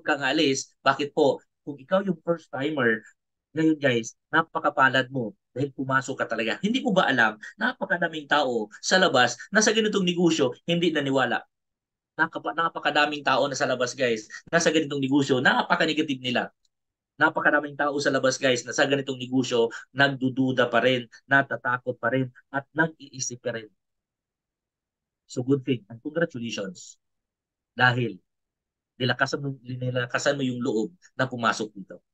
kang alis. Bakit po? Kung ikaw yung first timer, ngayon guys, napakapalad mo dahil pumasok ka talaga. Hindi mo ba alam, napakadaming tao sa labas na sa ganitong negosyo hindi naniwala. Napakadaming tao na sa labas guys, na sa ganitong negosyo, napaka-negative nila. Napakadaming tao sa labas guys na sa ganitong negosyo, nagdududa pa rin, natatakot pa rin, at nag-iisip pa rin. So good thing and congratulations. Dahil nilakasan mo yung loob na pumasok dito.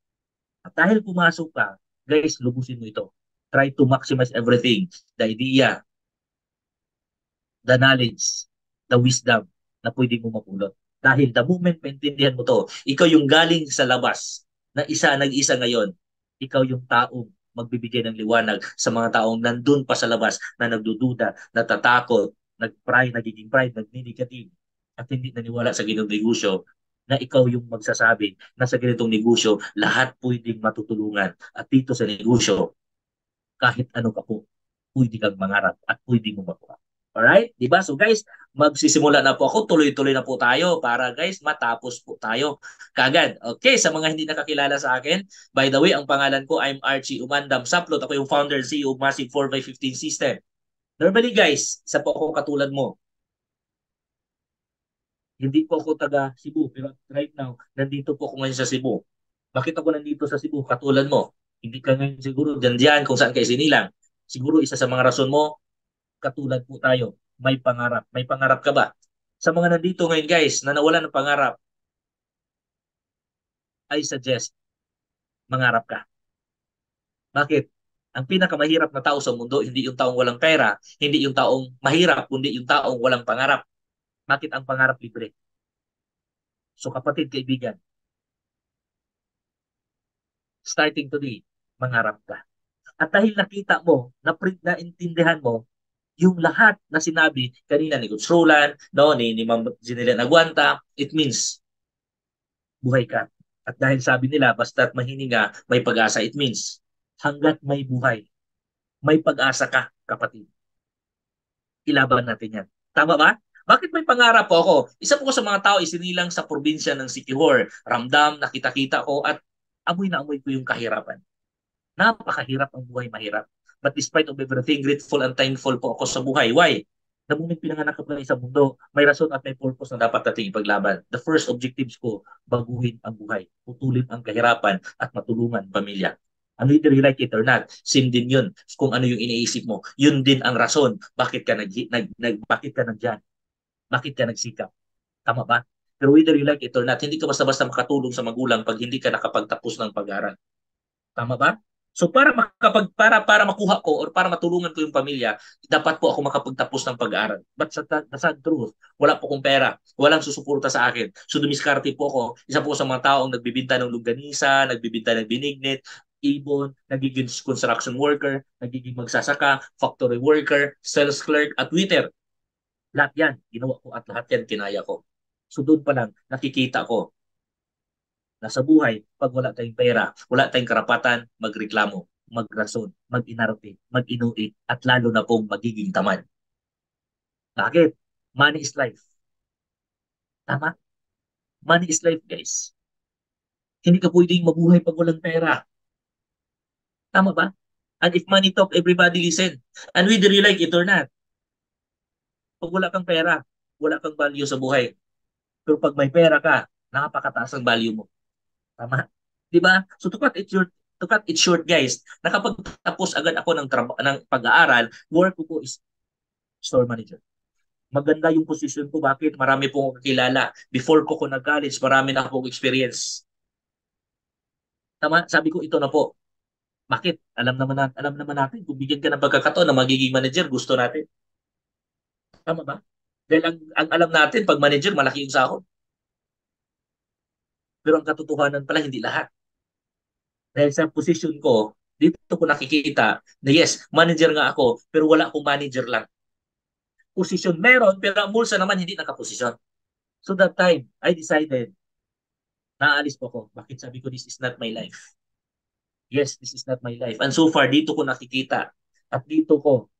At dahil pumasok ka, guys, lubusin mo ito. Try to maximize everything. The idea, the knowledge, the wisdom na pwede mo mapulot. Dahil the moment maintindihan mo to, ikaw yung galing sa labas na nag-isa ngayon, ikaw yung taong magbibigay ng liwanag sa mga taong nandun pa sa labas na nagdududa, natatakot, nagiging pride, nagni-negative, at hindi naniwala sa ginong negosyo, na ikaw yung magsasabi na sa ganitong negosyo, lahat pwedeng matutulungan. At dito sa negosyo, kahit ano ka po, pwede kang mangarap at pwede mo makuha. Alright? Diba? So guys, magsisimula na po ako. Tuloy-tuloy na po tayo para guys, matapos po tayo kagad. Okay, sa mga hindi nakakilala sa akin, by the way, ang pangalan ko, I'm Archie Umandam Saplot. Ako yung founder and CEO of Massive 4x15 System. Normally guys, isa po ako katulad mo. Hindi po ako taga Cebu, pero right now, nandito po ako ngayon sa Cebu. Bakit ako nandito sa Cebu? Katulad mo, hindi ka ngayon siguro dyan kung saan kayo sinilang. Siguro isa sa mga rason mo, katulad po tayo, may pangarap. May pangarap ka ba? Sa mga nandito ngayon guys, na nawalan ng pangarap, I suggest, mangarap ka. Bakit? Ang pinakamahirap na tao sa mundo, hindi yung taong walang pera, hindi yung taong mahirap, kundi yung taong walang pangarap. Bakit ang pangarap libre? So kapatid, kaibigan, starting today, mangarap ka. At dahil nakita mo, naintindihan mo, yung lahat na sinabi kanina ni Coach Roland, no, ni Ma'am Zinelian Aguanta, it means buhay ka. At dahil sabi nila, basta't mahininga, may pag-asa, it means hanggat may buhay, may pag-asa ka, kapatid. Ilaban natin yan. Tama ba? Bakit may pangarap po ako? Isa po ko sa mga tao isinilang sa probinsya ng Siquijor. Ramdam, nakita-kita ko at amoy na amoy ko yung kahirapan. Napakahirap ang buhay, mahirap. But despite of everything, grateful and thankful po ako sa buhay. Why? Na moment pinanganak ka pa sa mundo, may rason at may purpose na dapat nating ipaglaban. The first objectives ko, baguhin ang buhay, putulin ang kahirapan at matulungan pamilya. Ano whether you like it or not, same din yun. Kung ano yung iniisip mo, yun din ang rason bakit ka bakit ka nandyan, bakit ka nagsikap. Tama ba? Pero whether you like it or not, hindi ka basta-basta makatulong sa magulang pag hindi ka nakapagtapos ng pag-aaral. Tama ba? So para makuha ko or para matulungan ko yung pamilya, dapat po ako makapagtapos ng pag-aaral. But sa sad truth, wala po akong pera, walang susuporta sa akin. So dumiskarte po ako, isa po sa mga taong nagbibinta ng longganisa, nagbibinta ng binignit, ibon, nagiging construction worker, nagiging magsasaka, factory worker, sales clerk, at waiter. Lahat yan, ginawa ko at lahat yan kinaya ko. So doon pa lang, nakikita ko na sa buhay, pag wala tayong pera, wala tayong karapatan, magreklamo, magrason, mag-inarte, mag-inuit, at lalo na pong magiging tamad. Bakit? Money is life. Tama? Money is life, guys. Hindi ka pwedeng mabuhay pag walang pera. Tama ba? And if money talk, everybody listen. And whether you like it or not, pag wala kang pera, wala kang value sa buhay. Pero pag may pera ka, nakapakataas ang value mo. Tama? Di ba? So to cut it short, guys, nakapagtapos agad ako ng pag-aaral, work ko is store manager. Maganda yung position ko. Bakit? Marami pong kakilala. Before ko nag-college, marami na akong experience. Tama? Sabi ko, ito na po. Bakit? Alam naman natin, kung bigyan ka ng pagkakataon na magiging manager, gusto natin. Tama ba? Dahil ang alam natin, pag manager, malaki yung sahod. Pero ang katotohanan pala, hindi lahat. Dahil sa position ko, dito ko nakikita na yes, manager nga ako, pero wala akong manager lang. Position meron, pero ang bulsa naman hindi nakaposisyon. So that time, I decided, naalis po ako. Bakit sabi ko, this is not my life? Yes, this is not my life. And so far, dito ko nakikita at dito ko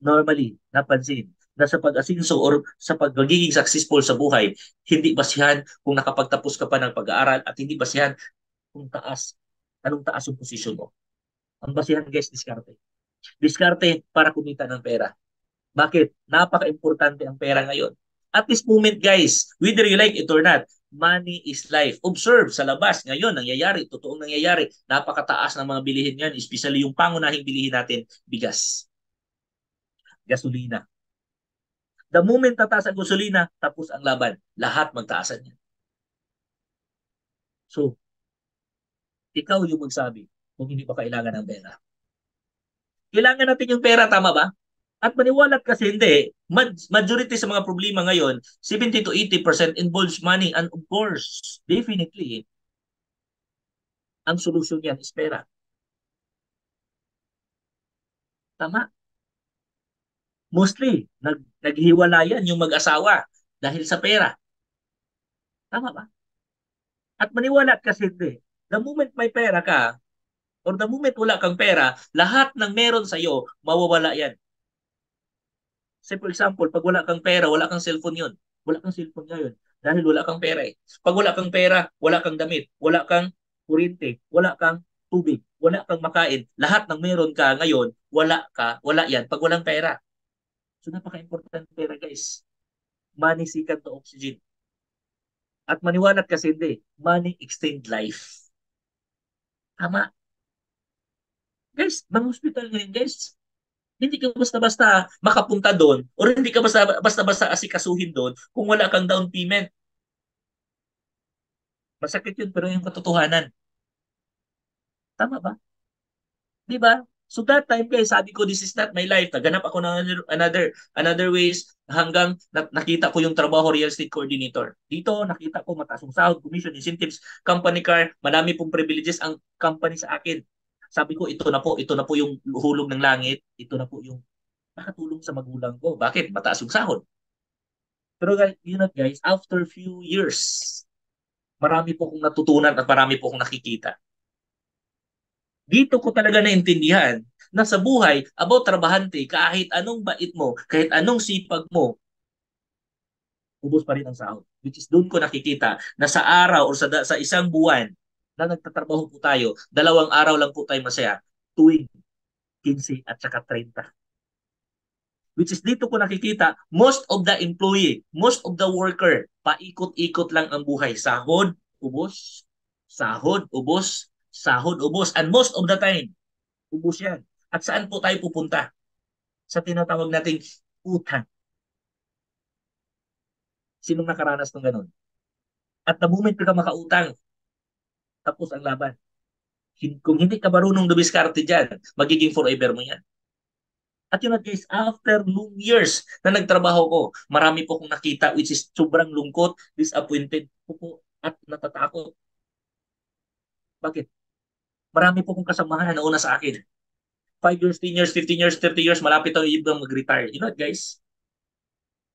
normally napansin na sa pag-asinso or sa pagiging successful sa buhay, hindi basihan kung nakapagtapos ka pa ng pag-aaral at hindi basihan kung anong taas yung posisyon mo. Ang basihan, guys, diskarte. Diskarte para kumita ng pera. Bakit? Napaka-importante ang pera ngayon. At this moment, guys, whether you like it or not, money is life. Observe sa labas ngayon, nangyayari, totoong nangyayari, napakataas ng mga bilihin yan, especially yung pangunahing bilihin natin, bigas. Gasolina. The moment tataas ang gasolina, tapos ang laban. Lahat magtaasan yan. So, ikaw yung magsabi kung hindi ba kailangan ng pera. Kailangan natin yung pera, tama ba? At maniwalat kasi hindi. Majority sa mga problema ngayon, 70 to 80% involves money. And of course, definitely, ang solusyon yan is pera. Tama? Mostly, naghiwalayan yung mag-asawa dahil sa pera. Tama ba? At maniwalat kasi hindi. The moment may pera ka, or the moment wala kang pera, lahat ng meron sa'yo, mawawala yan. Say for example, pag wala kang pera, wala kang cellphone yun. Wala kang cellphone ngayon. Dahil wala kang pera eh. Pag wala kang pera, wala kang damit, wala kang kuryente, wala kang tubig, wala kang makain. Lahat ng meron ka ngayon, wala yan pag walang pera. So napaka-important pera, guys. Money second to oxygen. At maniwalat kasi hindi, money extend life. Tama. Guys, mga hospital ngayon, guys, hindi ka basta-basta makapunta doon or hindi ka basta-basta asikasuhin doon kung wala kang down payment. Masakit yun, pero yung katotohanan. Tama ba? Di ba? So that time, guys, sabi ko, this is not my life. Naganap ako ng another ways hanggang nakita ko yung trabaho real estate coordinator. Dito, nakita ko mataas yung sahod, commission, incentives, company car, marami pong privileges ang company sa akin. Sabi ko, ito na po yung hulog ng langit, ito na po yung nakatulong sa magulang ko. Bakit? Mataas yung sahod. Pero guys, you know guys, after few years, marami po akong natutunan at marami po akong nakikita. Dito ko talaga naintindihan na sa buhay, about trabahante, kahit anong bait mo, kahit anong sipag mo, ubos pa rin ang sahod. Which is doon ko nakikita na sa araw o sa isang buwan na nagtatrabaho po tayo, 2 araw lang po tayo masaya, tuwing 15 at saka 30. Which is dito ko nakikita, most of the employee, most of the worker, paikot-ikot lang ang buhay. Sahod, ubos, sahod, ubos, sahod, ubos. And most of the time, ubos yan. At saan po tayo pupunta? Sa tinatawag nating utang. Sinong nakaranas ng ganun? At the moment ka makautang, tapos ang laban. Kung hindi ka marunong dumiskarte dyan, magiging forever mo yan. At yun at guys, after long years na nagtrabaho ko, marami po akong nakita which is sobrang lungkot, disappointed po at natatakot. Bakit? Marami po akong kasamahan na una sa akin. 5 years, 10 years, 15 years, 30 years, malapit ang ibang mag-retire. You know what guys?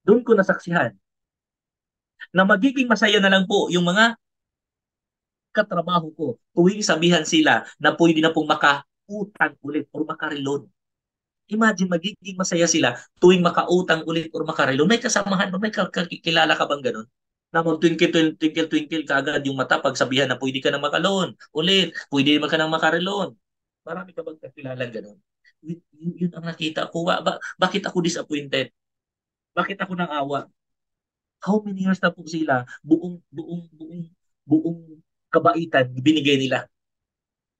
Doon ko nasaksihan na magiging masaya na lang po yung mga katrabaho ko tuwing sabihan sila na pwede na pong makautang ulit or makareload. Imagine, magiging masaya sila tuwing makautang ulit or makarelo. May kasamahan ba? May kakilala ka bang ganun? Na mag-twinkle-twinkle kaagad yung mata pag sabihan na pwede ka na makalon. Ulit, pwede ka na makarelon. Marami ka bang kakilala ganun? Yun ang nakita ko. Bakit ako disappointed? Bakit ako nang awa? How many years na po sila buong kabaitan binigay nila.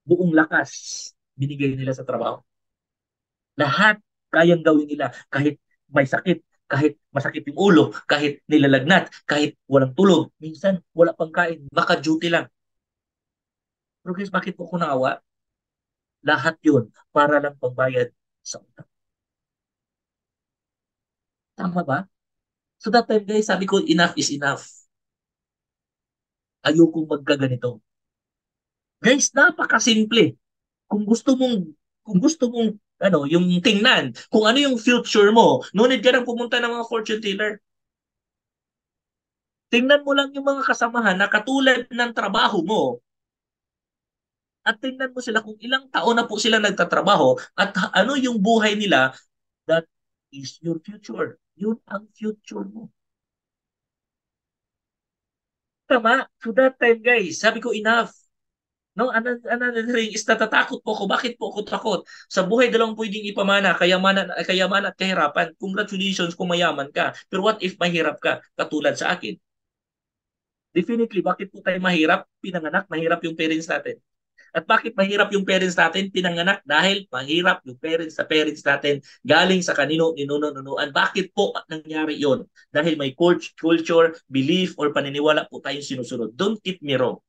Buong lakas binigay nila sa trabaho. Lahat kayang gawin nila kahit may sakit, kahit masakit yung ulo, kahit nilalagnat, kahit walang tulog, minsan wala pang kain, maka-duty lang. Pero guys, bakit po ako naawa? Lahat yun para lang pangbayad sa utang. Tama ba? So that time guys, sabi ko enough is enough. Ayokong magkaganito. Guys, napakasimple. Kung gusto mong yung tingnan kung ano yung future mo, no need ka nang pumunta ng mga fortune teller. Tingnan mo lang yung mga kasamahan na katulad ng trabaho mo at tingnan mo sila kung ilang taon na po sila nagtatrabaho at ano yung buhay nila. That is your future. Yun ang future mo. Tama? So that time guys, sabi ko enough. No, another thing is natatakot po ako. Bakit po ako takot? Sa buhay dalawang pwedeng ipamana, kayaman at kahirapan. Congratulations kung mayaman ka. Pero what if mahirap ka? Katulad sa akin. Definitely, bakit po tayo mahirap? Pinanganak, mahirap yung parents natin. At bakit mahirap yung parents natin pinanganak? Dahil mahirap yung parents natin galing sa kanino, ninuno-nunuan. Bakit po nangyari yon? Dahil may culture, belief, or paniniwala po tayong sinusunod. Don't get me wrong.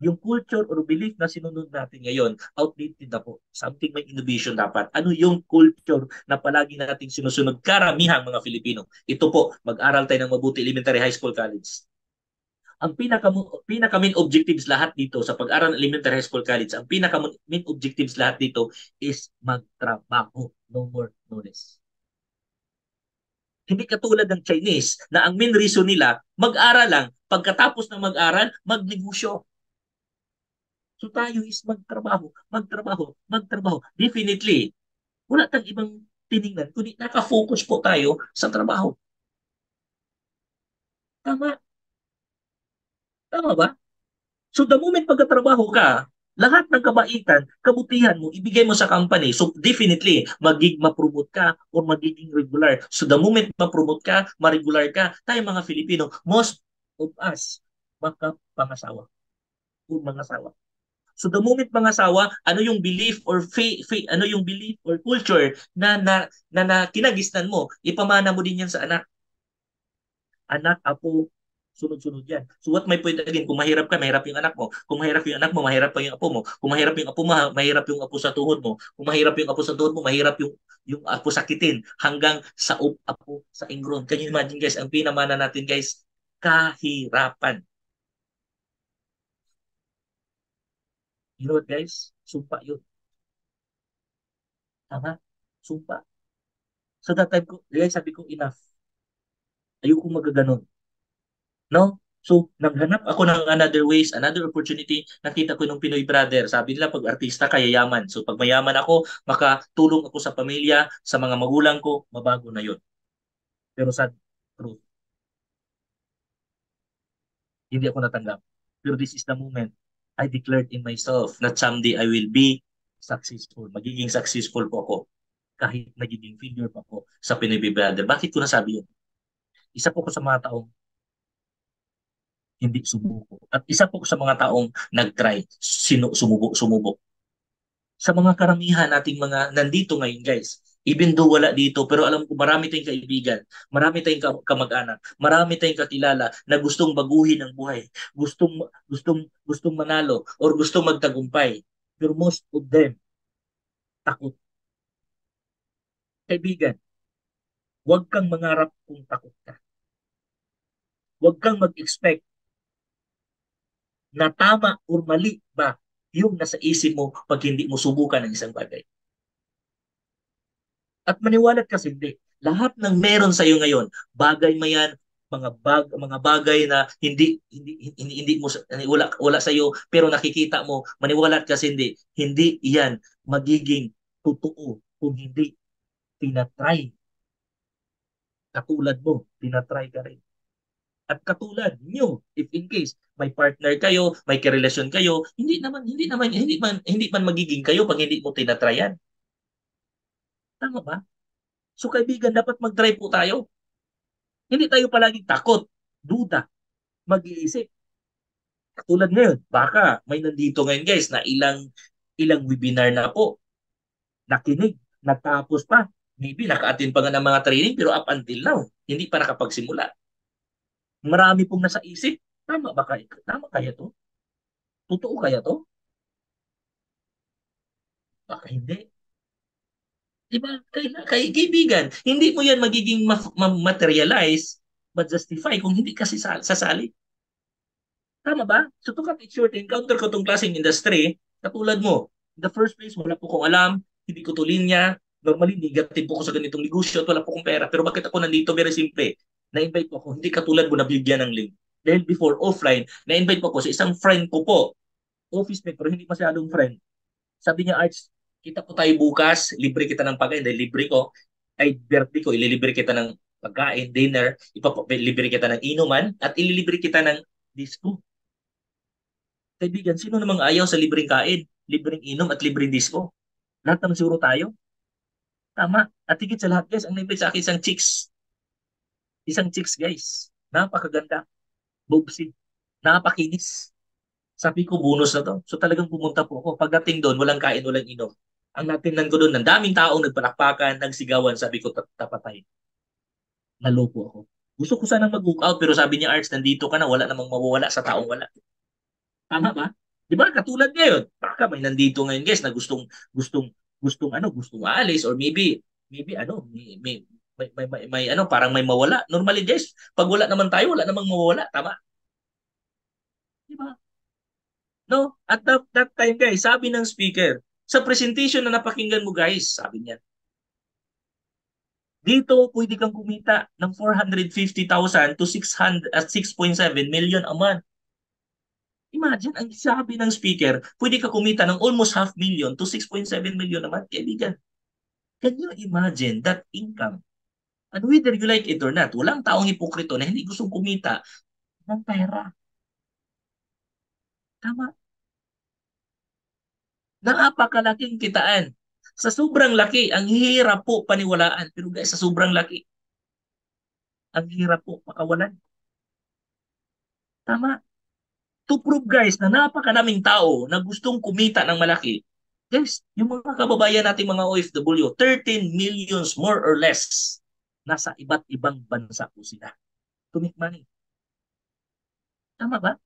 Yung culture or belief na sinunod natin ngayon, outdated na po. Something may innovation dapat. Ano yung culture na palagi nating sinusunod karamihang mga Filipino? Ito po, mag-aral tayo ng mabuti, elementary, high school, college. Ang pinaka main objectives lahat dito sa pag-aral ng elementary, high school, college, ang pinaka main objectives lahat dito is magtrabaho. No more, no less. Hindi katulad ng Chinese na ang main reason nila, mag-aral lang, pagkatapos ng mag-aral, magnegosyo. So tayo is magtrabaho, magtrabaho, magtrabaho. Definitely, wala tayong ibang tiningnan, kundi nakafocus po tayo sa trabaho. Tama. Tama ba? So the moment pagkatrabaho ka, lahat ng kabaitan, kabutihan mo, ibigay mo sa company. So definitely, ma-promote ka or magiging regular. So the moment ma-promote ka, ma-regular ka, tayo mga Filipino, most of us, makapangasawa o mangasawa. So the moment mga asawa, ano yung belief or ano yung belief or culture na kinagisnan mo, ipamana mo din yan sa anak. Anak, apo, sunod-sunod yan. So what my point again, kung mahirap ka, mahirap yung anak mo. Kung mahirap yung anak mo, mahirap pa yung apo mo. Kung mahirap yung apo mo, mahirap yung apo sa tuhod mo. Kung mahirap yung apo sa tuhod mo, mahirap yung apo sakitin hanggang sa apo sa ingron. Can you imagine guys, ang pinamana natin guys, kahirapan. You know what guys? Sumpa yun. Tama? Sumpa. So that time ko, sabi ko, enough. Ayoko magaganon. No? So, naghanap ako ng another ways, another opportunity. Nakita ko nung Pinoy Brother. Sabi nila, pag artista ka, yayaman. So, pag mayaman ako, makatulong ako sa pamilya, sa mga magulang ko, mabago na yun. Pero sa truth, hindi ako natanggap. Pero this is the moment I declared in myself that someday I will be successful. Magiging successful po ako kahit nagiging failure pa ako sa Pinoy Brother. Bakit ko nasabi yun? Isa po ko sa mga taong hindi sumuko. At isa po ko sa mga taong nag-try, sumubo. Sa mga karamihan nating mga nandito ngayon, guys, even though wala dito, pero alam ko marami tayong kaibigan, marami tayong kamag-anak, marami tayong kakilala na gustong baguhin ang buhay, gustong manalo, or gustong magtagumpay. Pero most of them, takot. Kaibigan, huwag kang mangarap kung takot ka. Huwag kang mag-expect na tama or mali ba yung nasa isip mo pag hindi mo subukan ng isang bagay. At maniwalat kasi hindi. Lahat ng meron sa iyo ngayon, bagay man yan, mga bagay na hindi mo wala sa iyo pero nakikita mo, maniwalat kasi hindi iyan magiging totoo kung hindi tinatry. Katulad mo, tinatry ka rin. At katulad niyo, if in case may partner kayo, may karelasyon kayo, hindi man magiging kayo pag hindi mo tinatryan. Tama ba? So kaibigan, dapat mag-try po tayo. Hindi tayo palaging takot, duda, mag-iisip. Katulad ngayon, baka may nandito ngayon guys na ilang webinar na po, nakinig, natapos pa. Maybe naka-attend pa nga ng mga training pero up until now, hindi pa nakapagsimula. Marami pong nasa isip, tama ba kayo? Tama kaya to? Totoo kaya to? Baka hindi. Diba? Kaibigan, hindi mo yan magiging materialize, ma-justify kung hindi kasi sasali. Tama ba? So to cut it short, encounter ko tong klaseng industry, katulad mo, in the first place, wala po kong alam, hindi ko to linya, normally, negative po ko sa ganitong negosyo at wala po kong pera. Pero bakit ako nandito? Very simple. Na-invite po ako, hindi katulad mo nabigyan ng link. Dahil before, offline, na-invite po ako sa isang friend ko po, office mate, pero hindi masyadong friend. Sabi niya, Arts, kita po tayo bukas, libre kita ng pagkain, dahil libre ko, ay birthday ko, ililibre kita ng pagkain, dinner, libre kita ng inuman, at ililibre kita ng disco. Kaibigan, sino namang ayaw sa libreng kain, libreng inom, at libreng disco? Lahat naman siguro tayo. Tama. At higit sa lahat, guys, ang nag sa akin isang chicks. Isang chicks, guys. Napakaganda. Bobsy. Napakinis. Sabi ko, bonus na to. So talagang pumunta po ako. Pagdating doon, walang kain, walang inom. Ang natingnan ko doon, ng daming taong nagpalakpakan, nagsigawan, sabi ko, tapatay. Naloko ako. Gusto ko sanang mag-book out, pero sabi niya, Arts, nandito ka na, wala namang mawawala sa taong wala. Tama ba? Di ba? Katulad ngayon, baka may nandito ngayon, guys, na gustong aalis, or maybe parang may mawala. Normally, guys, pag wala naman tayo, wala namang mawawala. Tama? Di ba? No? At that time, guys, sabi ng speaker, sa presentation na napakinggan mo, guys, sabi niya, dito pwede kang kumita ng 450,000 to 6.7 million a month. Imagine, ang sabi ng speaker, pwede ka kumita ng almost 500,000 to 6.7 million a month, kaibigan. Can you imagine that income? And whether you like it or not, walang taong hipokrito na hindi gustong kumita ng pera. Tama. Napakalaking kitaan. Sa sobrang laki, ang hirap po paniwalaan. Pero guys, sa sobrang laki, ang hirap po makawalan. Tama. To prove guys na napakaraming tao na gustong kumita ng malaki, guys, yung mga kababayan natin mga OFW, 13 millions more or less, nasa iba't ibang bansa po sila to make money. Tama ba?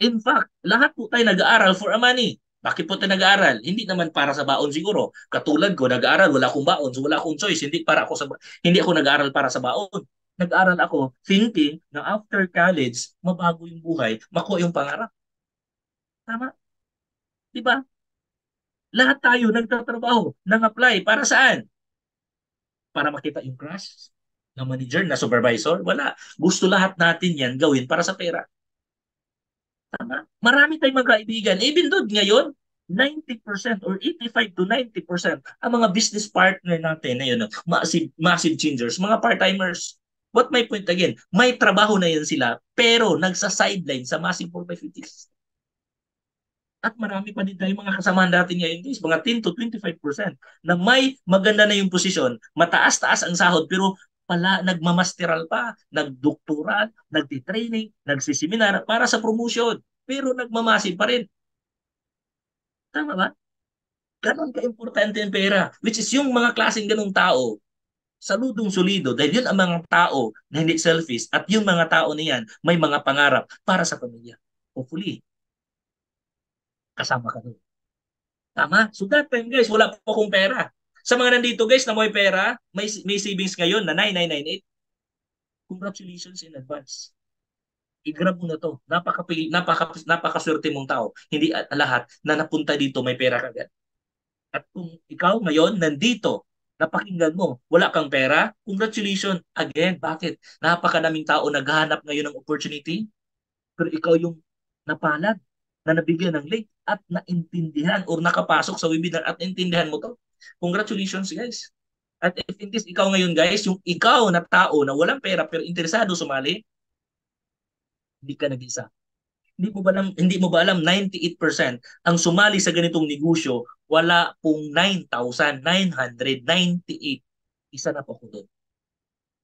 In fact, lahat po tayo nag-aaral for a money. Bakit po tayo nag-aaral? Hindi naman para sa baon siguro. Katulad ko, nag-aaral, wala akong baon, so wala akong choice. Hindi ako nag-aaral para sa baon. Nag-aaral ako thinking na after college, mabago yung buhay, makuha yung pangarap. Tama? Di ba? Lahat tayo nagtatrabaho, nang-apply. Para saan? Para makita yung crush na manager, na supervisor? Wala. Gusto lahat natin yan gawin para sa pera. Tama? Marami tayong mga kaibigan. Even though ngayon, 90% or 85 to 90% ang mga business partner natin na yun, massive, massive changers, mga part-timers. What my point again, may trabaho na yan sila, pero nagsa-sideline sa massive 4x50s. At marami pa din tayong mga kasamahan natin ngayon, guys, mga 10 to 25% na may maganda na yung posisyon, mataas-taas ang sahod, pero pala nagmamasteral pa, nagdoktoral, nagtitraining, nagsiseminar para sa promotion, pero nagmamasid pa rin. Tama ba? Ganon ka-importante ang pera, which is yung mga klaseng ganong tao, saludong solido, dahil yun ang mga tao na hindi selfish, at yung mga tao niyan may mga pangarap para sa pamilya. Hopefully, kasama ka doon. Tama? So that time guys, wala po akong pera. Sa mga nandito guys na may pera, may savings ngayon na 9998. Congratulations in advance. I-grab mo na to. Napakaswerte mong tao. Hindi lahat na napunta dito may pera kagad. At kung ikaw ngayon nandito, napakinggan mo, wala kang pera, congratulations. Again, bakit? Napakadaming tao naghahanap ngayon ng opportunity, pero ikaw yung napalad na nabigyan ng link at naintindihan or nakapasok sa webinar at naintindihan mo to. Congratulations guys. At if in case ikaw ngayon guys, yung ikaw na tao na walang pera pero interesado sumali, hindi ka nag-isa. Hindi mo ba alam 98% ang sumali sa ganitong negosyo, wala pong 9,998. Isa na po ko doon.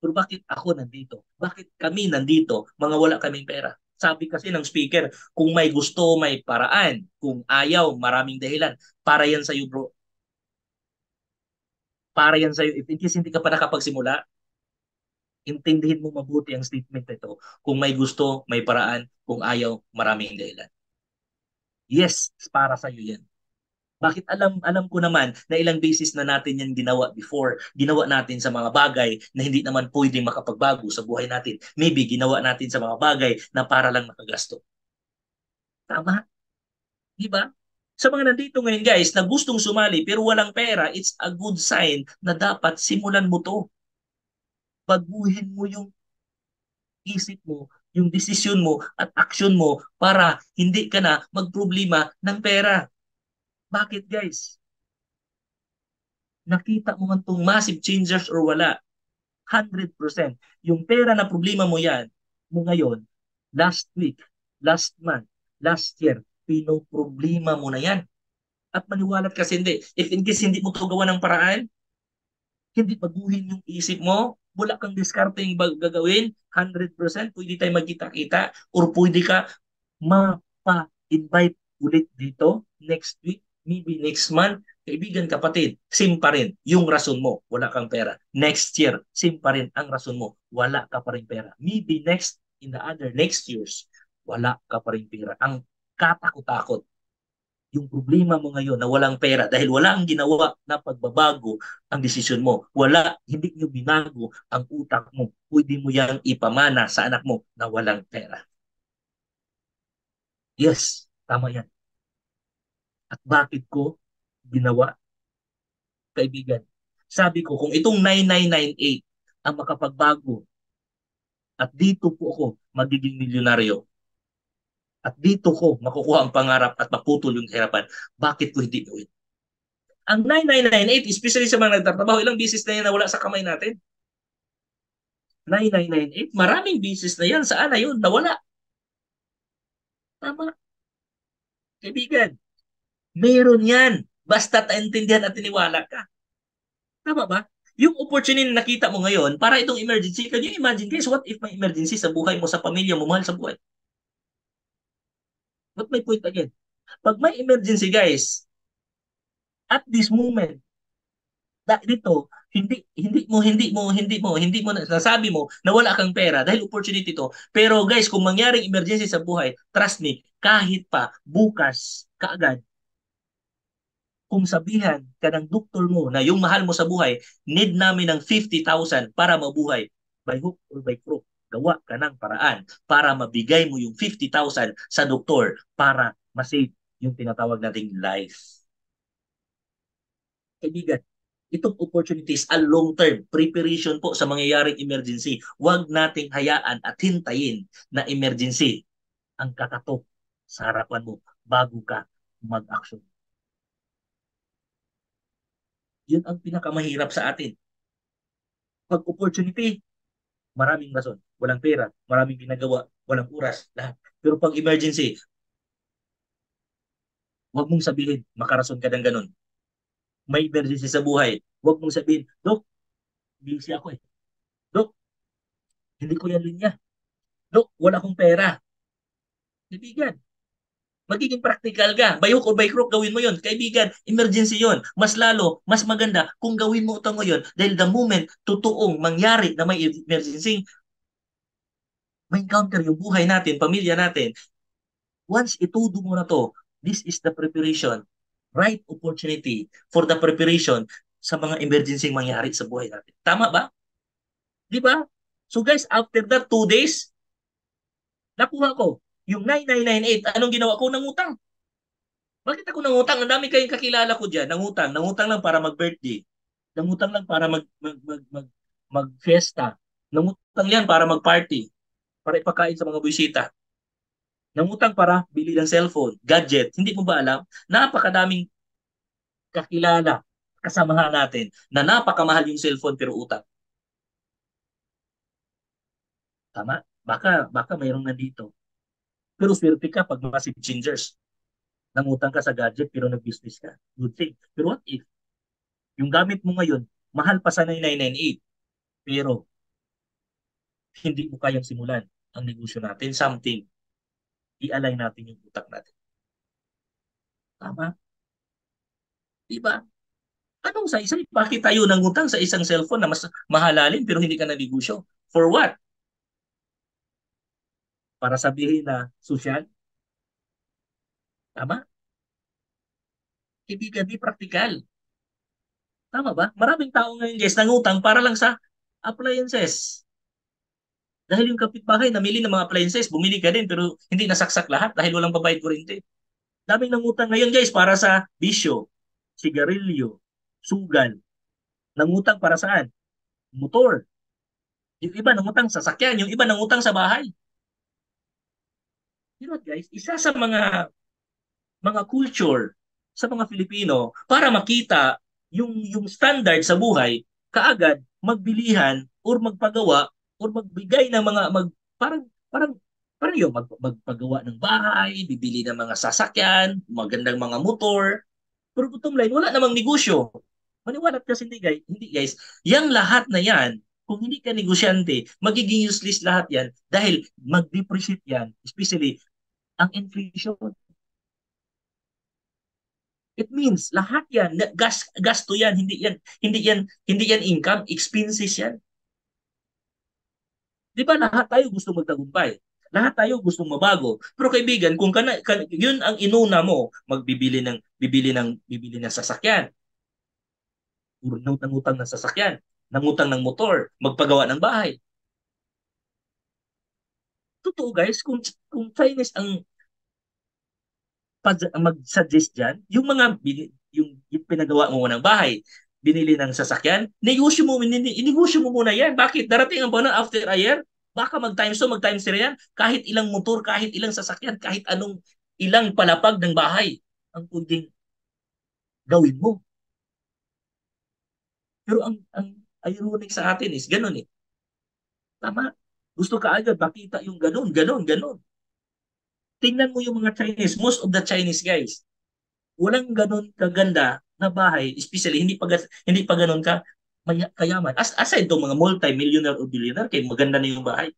Pero bakit ako nandito? Bakit kami nandito? Mga wala kaming pera. Sabi kasi ng speaker, kung may gusto, may paraan. Kung ayaw, maraming dahilan. Para yan sa'yo, bro. Para yan sa'yo. If in case hindi ka pa nakapagsimula, intindihin mo mabuti ang statement nito. Kung may gusto, may paraan. Kung ayaw, maraming dahilan. Yes, para sa'yo yan. Bakit alam ko naman na ilang beses na natin yan ginawa before. Ginawa natin sa mga bagay na hindi naman pwedeng makapagbago sa buhay natin. Maybe ginawa natin sa mga bagay na para lang makagasto. Tama? Di ba? Sa mga nandito ngayon guys na gustong sumali pero walang pera, it's a good sign na dapat simulan mo to. Baguhin mo yung isip mo, yung desisyon mo at aksyon mo para hindi ka na magproblema ng pera. Bakit guys? Nakita mo man itong massive changers or wala, 100%. Yung pera na problema mo yan, mo ngayon, last week, last month, last year, pinoproblema mo na yan. At maniwalat kasi hindi. If in case hindi mo ito gawa ng paraan, hindi baguhin yung isip mo, wala kang diskarte yung gagawin, 100%, pwede tayo magkita-kita or pwede ka mapa-invite ulit dito next week, maybe next month. Kaibigan, kapatid, same pa rin yung rason mo, wala kang pera. Next year, same pa rin ang rason mo, wala ka pa rin pera. Maybe in the other next years, wala ka pa rin pera. Ang katakot-takot, yung problema mo ngayon na walang pera dahil wala ang ginawa na pagbabago ang desisyon mo. Hindi nyo binago ang utak mo. Pwede mo yang ipamana sa anak mo na walang pera. Yes, tama yan. At bakit ko ginawa? Kaibigan, sabi ko, kung itong 9998 ang makapagbago at dito po ako magiging milyonaryo at dito ko makukuha ang pangarap at maputol yung hirapan, bakit ko hindi gawin? Ang 9998, especially sa mga nagtatrabaho, ilang business na yan na wala sa kamay natin? 9998, maraming business na yan. Saan na yun? Nawala. Tama. Kaibigan, meron yan. Basta taintindihan at tiniwala ka. Tama ba? Yung opportunity na nakita mo ngayon, para itong emergency, can you imagine guys, what if may emergency sa buhay mo, sa pamilya mo, mahal sa buhay? What my point again? Pag may emergency guys, at this moment, dito, hindi mo nasabi mo na wala kang pera dahil opportunity to. Pero guys, kung mangyaring emergency sa buhay, trust me, kahit pa bukas kaagad, kung sabihan ka ng doktor mo na yung mahal mo sa buhay, need namin ng 50,000 para mabuhay, by hook or by crook, gawa ka ng paraan para mabigay mo yung 50,000 sa doktor para masave yung tinatawag nating life. Kaibigan, itong opportunities a long-term preparation po sa mangyayaring emergency. Huwag nating hayaan at hintayin na emergency ang kakatok sa harapan mo bago ka mag-action. Yun ang pinakamahirap sa atin. Pag opportunity, maraming rason. Walang pera, maraming ginagawa, walang oras, lahat. Pero pag emergency, huwag mong sabihin, makarason ka ng ganun. May emergency sa buhay. Huwag mong sabihin, Dok, busy ako eh. Dok, hindi ko yan linya. Dok, wala akong pera. Kaibigan, magiging practical ka. By hook or by crook, gawin mo yun. Kaibigan, emergency yun. Mas lalo, mas maganda kung gawin mo ito ngayon dahil the moment totoong mangyari na may emergency, may encounter yung buhay natin, pamilya natin. Once itudo mo na to, this is the preparation, right opportunity for the preparation sa mga emergency mangyari sa buhay natin. Tama ba? Di ba? So guys, after that 2 days, nakuha ko yung 9998. Anong ginawa ko? Nangutang. Bakit ako nangutang? Ang dami kayong kakilala ko diyan. Nangutang. Nangutang lang para mag-birthday. Nangutang lang para mag-fiesta. Nangutang yan para mag-party. Para ipakain sa mga bisita. Nangutang para bili ng cellphone, gadget. Hindi mo ba alam? Napakadaming kakilala, kasamahan natin na napakamahal yung cellphone pero utang. Tama? Baka mayroong nandito. Pero swerte ka pag massive changers. Nangutang ka sa gadget pero nag-business ka. Good thing. Pero what if yung gamit mo ngayon, mahal pa sa 9998, pero hindi mo kayang simulan ang negosyo natin, something, i-align natin yung utak natin. Tama? Diba? Anong sa isang, bakit tayo nangutang sa isang cellphone na mas mahalalin pero hindi ka na negosyo? For what? Para sabihin na social? Tama? Kaibigan, di praktikal. Tama ba? Maraming tao ngayon guys nangutang para lang sa appliances. Dahil yung kapitbahay namili ng mga appliances, bumili ka din pero hindi nasaksak lahat dahil walang babayad kuryente. Daming nangutang ngayon guys para sa bisyo, sigarilyo, sugal. Nangutang para saan? Motor. Yung iba nangutang sa sasakyan, yung iba nangutang sa bahay. You know what guys, isa sa mga culture sa mga Filipino para makita yung standard sa buhay, kaagad magbilihan or magpagawa or magbigay ng mga parang parang parang yung magpagawa ng bahay, bibili ng mga sasakyan, magandang mga motor. Pero bottom line, wala namang negosyo. Maniwala kasi hindi guys, yang lahat na yan, kung hindi ka negosyante, magiging useless lahat yan dahil mag-depreciate yan, especially ang inflation. It means lahat yan, gasto yan, hindi yan income, expenses yan. 'Di ba lahat tayo gusto magtagumpay? Lahat tayo gusto mabago. Pero kaibigan, kung yun ang inuna mo, bibili ng sasakyan. Puro nangutang ng sasakyan, nangutang ng motor, magpagawa ng bahay. Totoo guys, kung Chinese ang mag-suggest dyan, yung pinagawa mo ng bahay, binili ng sasakyan, negosyo mo muna yan. Bakit? Darating ang panahon after a year, baka mag-times 2, mag-times 3 yan. Kahit ilang motor, kahit ilang sasakyan, kahit ilang palapag ng bahay ang pwedeng gawin mo. Pero ang ironic sa atin is ganun eh. Tama? Gusto ka agad makita yung ganun. Tingnan mo yung mga Chinese, most of the Chinese guys, walang ganun kaganda na bahay, especially hindi pa ganun ka kayaman. Aside do mga multi-millionaire o billionaire, kay maganda na yung bahay.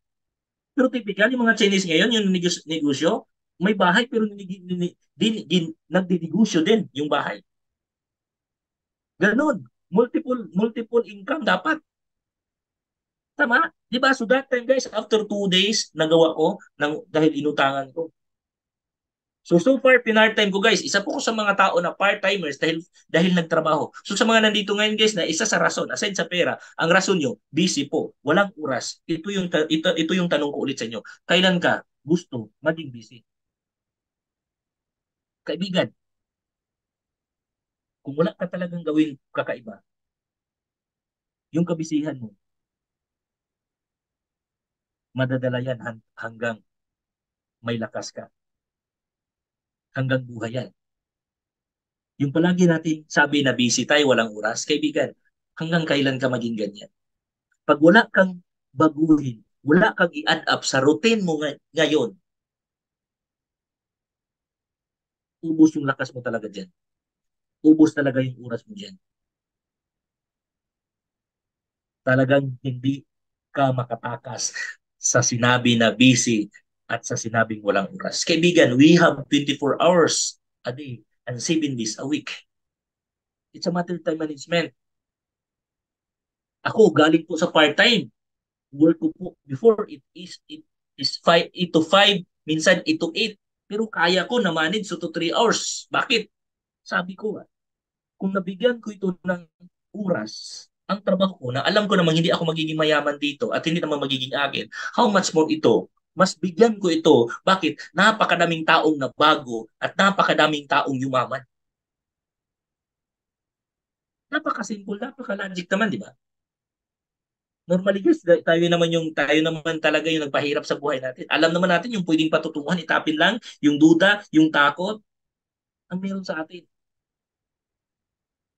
Pero typically, mga Chinese ngayon, yung negosyo, may bahay pero nagdinegosyo din yung bahay. Ganun. Multiple income dapat. Tama? Diba? So that time guys, after 2 days, nagawa ko dahil inutangan ko. So far, pinart-time ko guys. Isa po ko sa mga tao na part-timers dahil nagtrabaho. So sa mga nandito ngayon guys na isa sa rason, aside sa pera, ang rason nyo, busy po, walang oras. Ito yung tanong ko ulit sa inyo. Kailan ka gusto maging busy? Kaibigan, Kung wala ka talagang gawing kakaiba, yung kabisihan mo, madadala yan hanggang may lakas ka, hanggang buhay yan. Yung palagi natin sabi na busy tayo, walang oras, kaibigan, hanggang kailan ka maging ganyan? Pag wala kang baguhin, wala kang i-add up sa routine mo ngayon, ubos yung lakas mo talaga dyan. Ubos talaga yung oras mo dyan. Talagang hindi ka makatakas sa sinabi na busy at sa sinabing walang oras. Kaibigan, we have 24 hours a day and 7 days a week. It's a matter of time management. Ako, galing po sa part-time. Work ko po before, it is 8 to 5, minsan 8 to 8. Pero kaya ko na manage 2 to 3 hours. Bakit? Sabi ko, kung nabigyan ko ito ng oras, ang trabaho ko, na alam ko namang hindi ako magiging mayaman dito at hindi naman magiging akin, how much more ito? Mas bigyan ko ito. Bakit? Napakadaming taong nabago at napakadaming taong yumaman. Napakasimple, napaka-logic naman, di ba? Normally guys, tayo naman talaga yung nagpahirap sa buhay natin. Alam naman natin yung pwedeng patutunguhan, itapin lang, yung duda, yung takot, ang meron sa atin.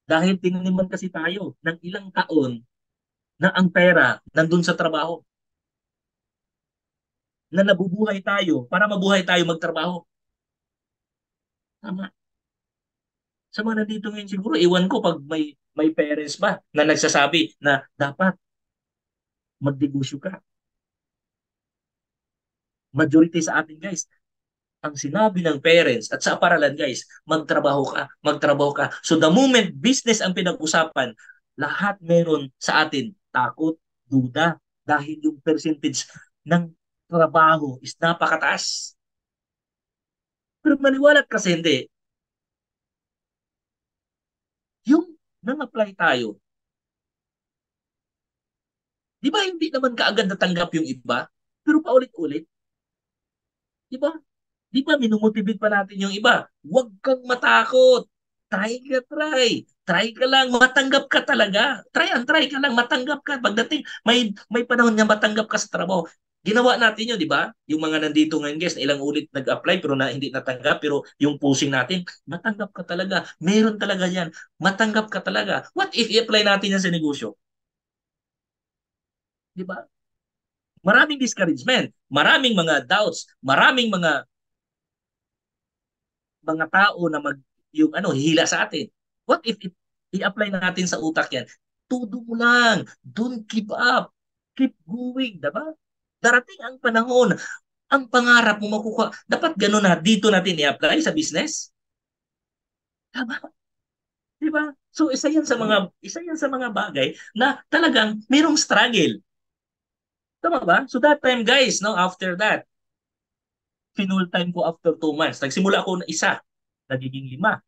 Dahil tinaniman kasi tayo ng ilang taon na ang pera nandun sa trabaho. Na nabubuhay tayo para mabuhay tayo magtrabaho. Tama. Sa mga nandito ngayon siguro, iwan ko pag may parents ba na nagsasabi na dapat magnegosyo ka. Majority sa atin guys, ang sinabi ng parents at sa paralan guys, magtrabaho ka, magtrabaho ka. So the moment business ang pinag-usapan, lahat meron sa atin takot, duda, dahil yung percentage ng trabaho is napakataas. Pero maniwalat kasi hindi, yung nang-apply tayo, di ba hindi naman kaagad natanggap yung iba? Pero paulit-ulit, di ba? Di ba minumotivate pa natin yung iba? Huwag kang matakot. Try ka, try. Try ka lang, matanggap ka talaga. Try and try ka lang, matanggap ka. Pagdating, may panahon nga matanggap ka sa trabaho. Ginawa natin yun, di ba? Yung mga nandito ngayon, guys, na ilang ulit nag-apply pero na hindi natanggap. Pero yung pushing natin, matanggap ka talaga. Meron talaga yan. Matanggap ka talaga. What if i-apply natin yan sa negosyo? Di ba? Maraming discouragement, maraming mga doubts, maraming mga tao na yung hihila sa atin. What if i-apply na natin sa utak yan? Todo mo lang. Don't give up. Keep going, diba? Darating ang panahon, ang pangarap mo makukuha. Dapat gano'n na dito natin i-apply sa business. Tama? Diba? So isa yan sa mga bagay na talagang mayroong struggle. Tama ba? So that time guys, no, after that, full time ko after 2 months. Nagsimula ako na isa, nagiging 5,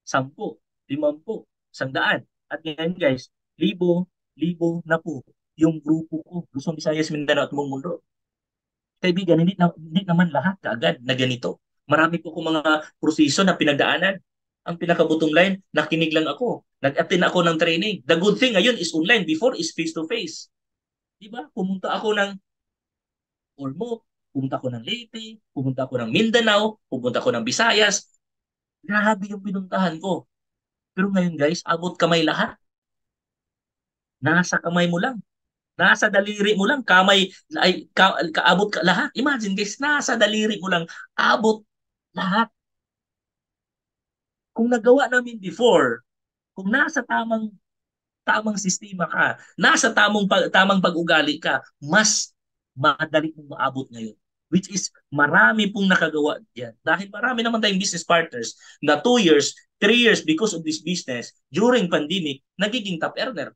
10, 50, 100. At ngayon guys, libo, libo na po yung grupo ko. Luzon, Visayas, Mindanao at buong mundo. Kaibigan, hindi naman lahat kaagad na ganito. Marami po akong mga proseso na pinagdaanan. Ang pinaka-bottom line, nakinig lang ako. Nag-attend ako ng training. The good thing ngayon is online. Before is face-to-face. Diba? Pumunta ako ng Ormoc, pumunta ako ng Leyte, pumunta ako ng Mindanao, pumunta ako ng Visayas. Grabe yung pinuntahan ko. Pero ngayon guys, abot kamay lahat. Nasa kamay mo lang. Nasa daliri mo lang. Kaabot ka lahat. Imagine guys, nasa daliri mo lang. Abot lahat. Kung nagawa namin before, kung nasa tamang sistema ka, nasa tamang pag-ugali ka, mas madali mong maabot ngayon. Which is, marami pong nakagawa diyan. Dahil marami naman tayong business partners na 2 years, 3 years because of this business, during pandemic, nagiging top earner.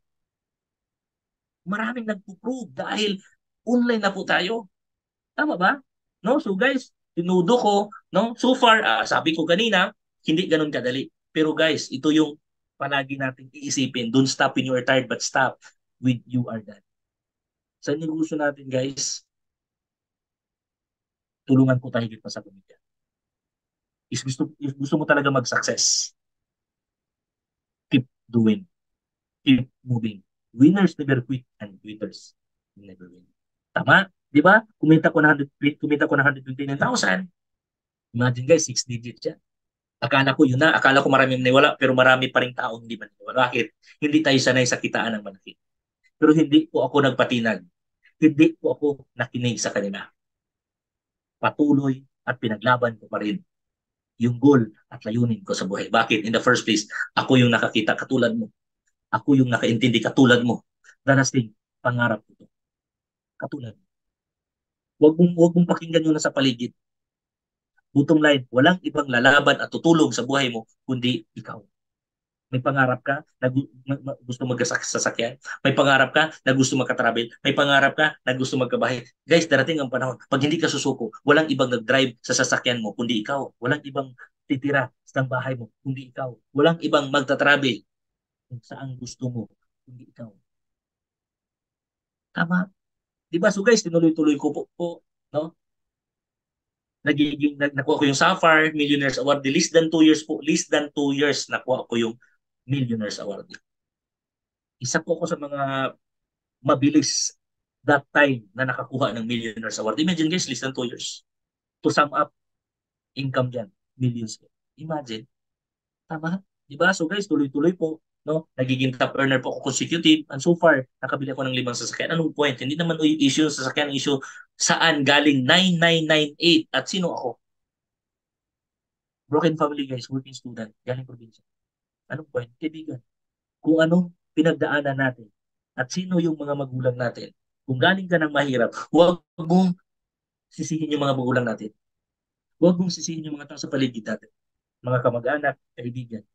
Maraming nagpo-prove dahil online na po tayo. Tama ba? No? So guys, tinudo ko, no? So far, sabi ko kanina, hindi ganun kadali. Pero guys, ito yung palagi nating iisipin. Don't stop when you are tired, but stop when you are done. Sa negosyo natin, guys, tulungan po tayo higit pa sa pamilya. If gusto mo talaga mag-success, doing. Keep moving. Winners never quit and quitters never win. Tama? Di ba? Kumita ko na 129,000. Imagine guys, 6 digits yan. Akala ko yun na. Akala ko marami maniwala, pero marami pa rin taong hindi maniwala. Bakit? Hindi tayo sanay sa kitaan ng malaki. Pero hindi po ako nagpatinag. Hindi po ako nakinig sa kanila. Patuloy at pinaglaban ko pa rin yung goal at layunin ko sa buhay. Bakit? In the first place, ako yung nakakita katulad mo. Ako yung nakaintindi katulad mo. Darasting, pangarap ko to. Katulad mo. Huwag mong pakinggan yun na sa paligid. Bottom line, walang ibang lalaban at tutulong sa buhay mo kundi ikaw. May pangarap ka na gusto magkasakyan. May pangarap ka na gusto magka-travel. May pangarap ka na gusto magkabahay. Guys, darating ang panahon. Pag hindi ka susuko, walang ibang nag-drive sa sasakyan mo kundi ikaw. Walang ibang titira sa bahay mo kundi ikaw. Walang ibang magta-travel kung saan gusto mo kundi ikaw. Tama? Diba? So guys, tinuloy-tuloy ko po, no? Nakuha ko yung Sapphire Millionaires Award. Less than 2 years po. Less than 2 years nakuha ko yung Millionaires Award. Isa po ako sa mga mabilis that time na nakakuha ng Millionaires Award. Imagine guys, less than 2 years. To sum up, income dyan, millions. Imagine. Tama? Diba? So guys, tuloy-tuloy po. No? Nagiging top earner po ako consecutive. And so far, nakabili ako ng 5 sasakyan. Anong point? Hindi naman yung issue sa sasakyan, issue saan galing 9998 at sino ako? Broken family guys, working student, galing probinsya. Anong point? Kaibigan, kung anong pinagdaanan natin at sino yung mga magulang natin. Kung galing ka ng mahirap, huwag mong sisihin yung mga magulang natin. Huwag mong sisihin yung mga tao sa paligid natin. Mga kamag-anak, kaibigan,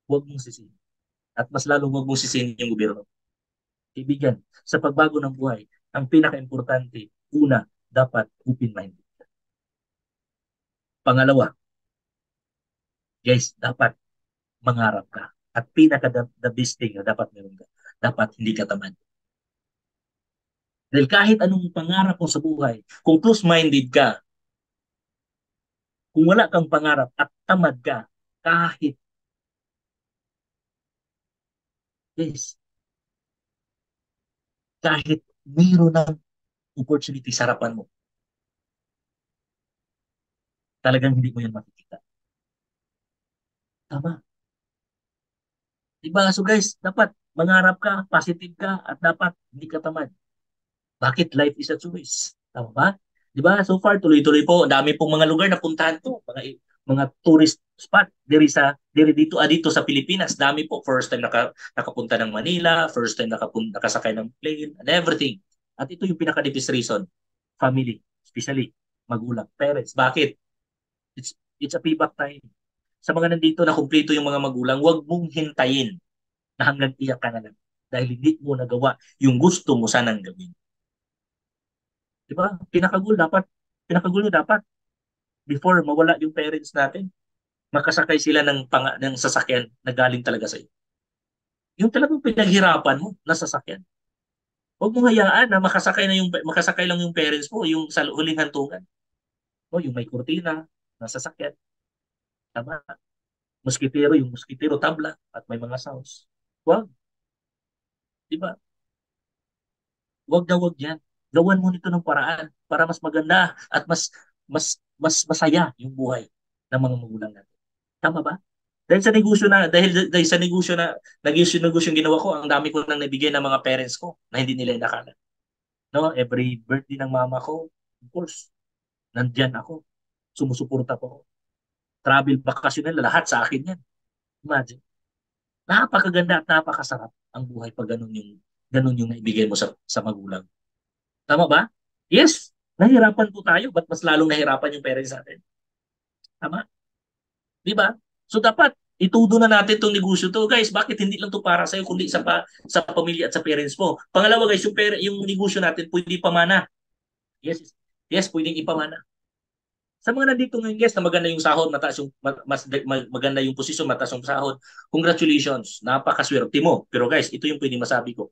huwag mong sisihin. At mas lalong huwag mong sisihin yung gobyerno. Kaibigan, sa pagbago ng buhay, ang pinaka-importante, una, dapat open-minded. Pangalawa, guys, dapat mangarap ka. At pinaka-the best thing na dapat meron ka, dapat hindi ka tamad. Dahil kahit anong pangarap mo sa buhay, kung close-minded ka, kung wala kang pangarap at tamad ka, kahit, guys, kahit mayroon ng opportunity sa harapan mo, talagang hindi mo yan makikita. Tama. Diba? So guys, dapat mangarap ka, positive ka, at dapat hindi ka tamad. Bakit? Life is a choice. Tama ba? Diba? So far, tuloy-tuloy po. Dami pong mga lugar na puntahan to. Mga tourist spot dito sa Pilipinas. Dami po. First time nakapunta ng Manila, first time nakasakay ng plane, and everything. At ito yung pinaka-deepest reason. Family, especially magulang, parents. Bakit? It's a payback time. Sa mga nandito na kumpleto yung mga magulang, huwag mong hintayin na hanggang iyak ka na lang. Dahil hindi mo nagawa yung gusto mo sanang gawin. Diba? Pinaka-goal nyo dapat, before mawala yung parents natin, makasakay sila ng sasakyan na galing talaga sa iyo. Yung talagang pinaghirapan mo na sasakyan. Huwag mong hayaan na makasakay lang yung parents mo, yung sa huling hantungan. O, yung may kurtina na sasakyan. Tama. Yung muskitero tabla at may mga sounds. Huwag. Diba? Huwag na huwag yan. Gawan mo nito ng paraan para mas maganda at mas masaya yung buhay ng mga magulang natin. Tama ba? Dahil sa negosyo na negosyo yung ginawa ko, ang dami ko nang nabigay ng mga parents ko na hindi nila inakala. No, every birthday ng mama ko, of course, nandiyan ako. Sumusuporta po ako. Travel, vacational, lahat sa akin yan. Imagine. Napakaganda at napakasarap ang buhay pag ganun yung naibigay mo sa magulang. Tama ba? Yes, nahirapan po tayo. Ba't mas lalong nahirapan yung parents natin? Tama? Di ba? So dapat itudo na natin itong negosyo to. Guys, bakit hindi lang to para sa'yo, kundi sa pamilya at sa parents mo? Pangalawa guys, yung negosyo natin pwede pamana. Yes, pwedeng ipamana. Sa mga nandito ngayon guys na maganda yung sahod, maganda yung posisyon, mataas yung sahod, congratulations, napakaswerte mo. Pero guys, ito yung pwedeng masabi ko.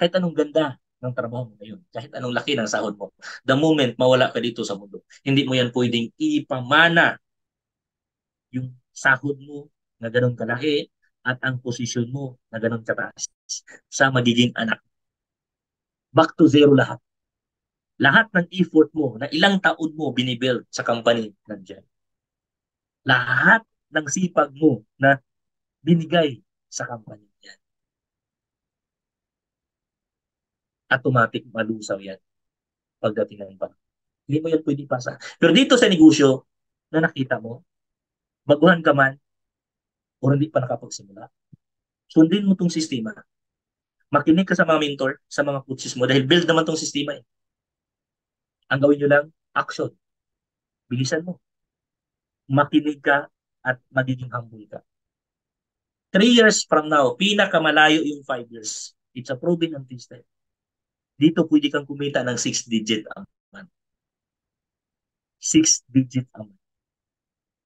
Kahit anong ganda ng trabaho mo ngayon, kahit anong laki ng sahod mo, the moment mawala ka dito sa mundo, hindi mo yan pwedeng ipamana yung sahod mo na ganun kalaki, at ang posisyon mo na ganun kataas sa magiging anak. Back to zero lahat. Lahat ng effort mo na ilang taon mo binibuild sa company nandiyan. Lahat ng sipag mo na binigay sa company yan. Automatic malusaw yan pagdating ng iba. Hindi mo yan pwede pasa. Pero dito sa negosyo na nakita mo, baguhan ka man o hindi pa nakapagsimula, sundin mo tong sistema. Makinig ka sa mga mentor, sa mga coaches mo dahil build naman tong sistema eh. Ang gawin nyo lang, action. Bilisan mo. Makinig ka at magiging humble ka. 3 years from now, pinakamalayo yung 5 years. It's a proven and tested. Dito pwede kang kumita ng 6-digit a month. 6-digit a month.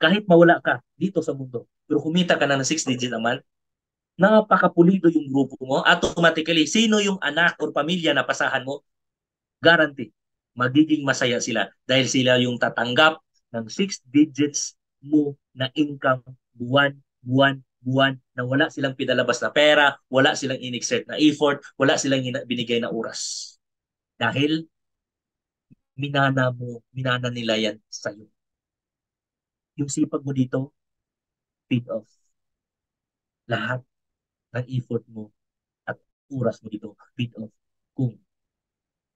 Kahit mawala ka dito sa mundo, pero kumita ka na ng 6-digit a month, napakapulido yung grupo mo, automatically, sino yung anak or pamilya na pasahan mo, guarantee, magiging masaya sila dahil sila yung tatanggap ng 6 digits mo na income buwan na wala silang pinalabas na pera, wala silang in-exert na effort, wala silang binigay na oras. Dahil minana nila yan sa'yo. Yung sipag mo dito, paid off. Lahat ng effort mo at oras mo dito, paid off kung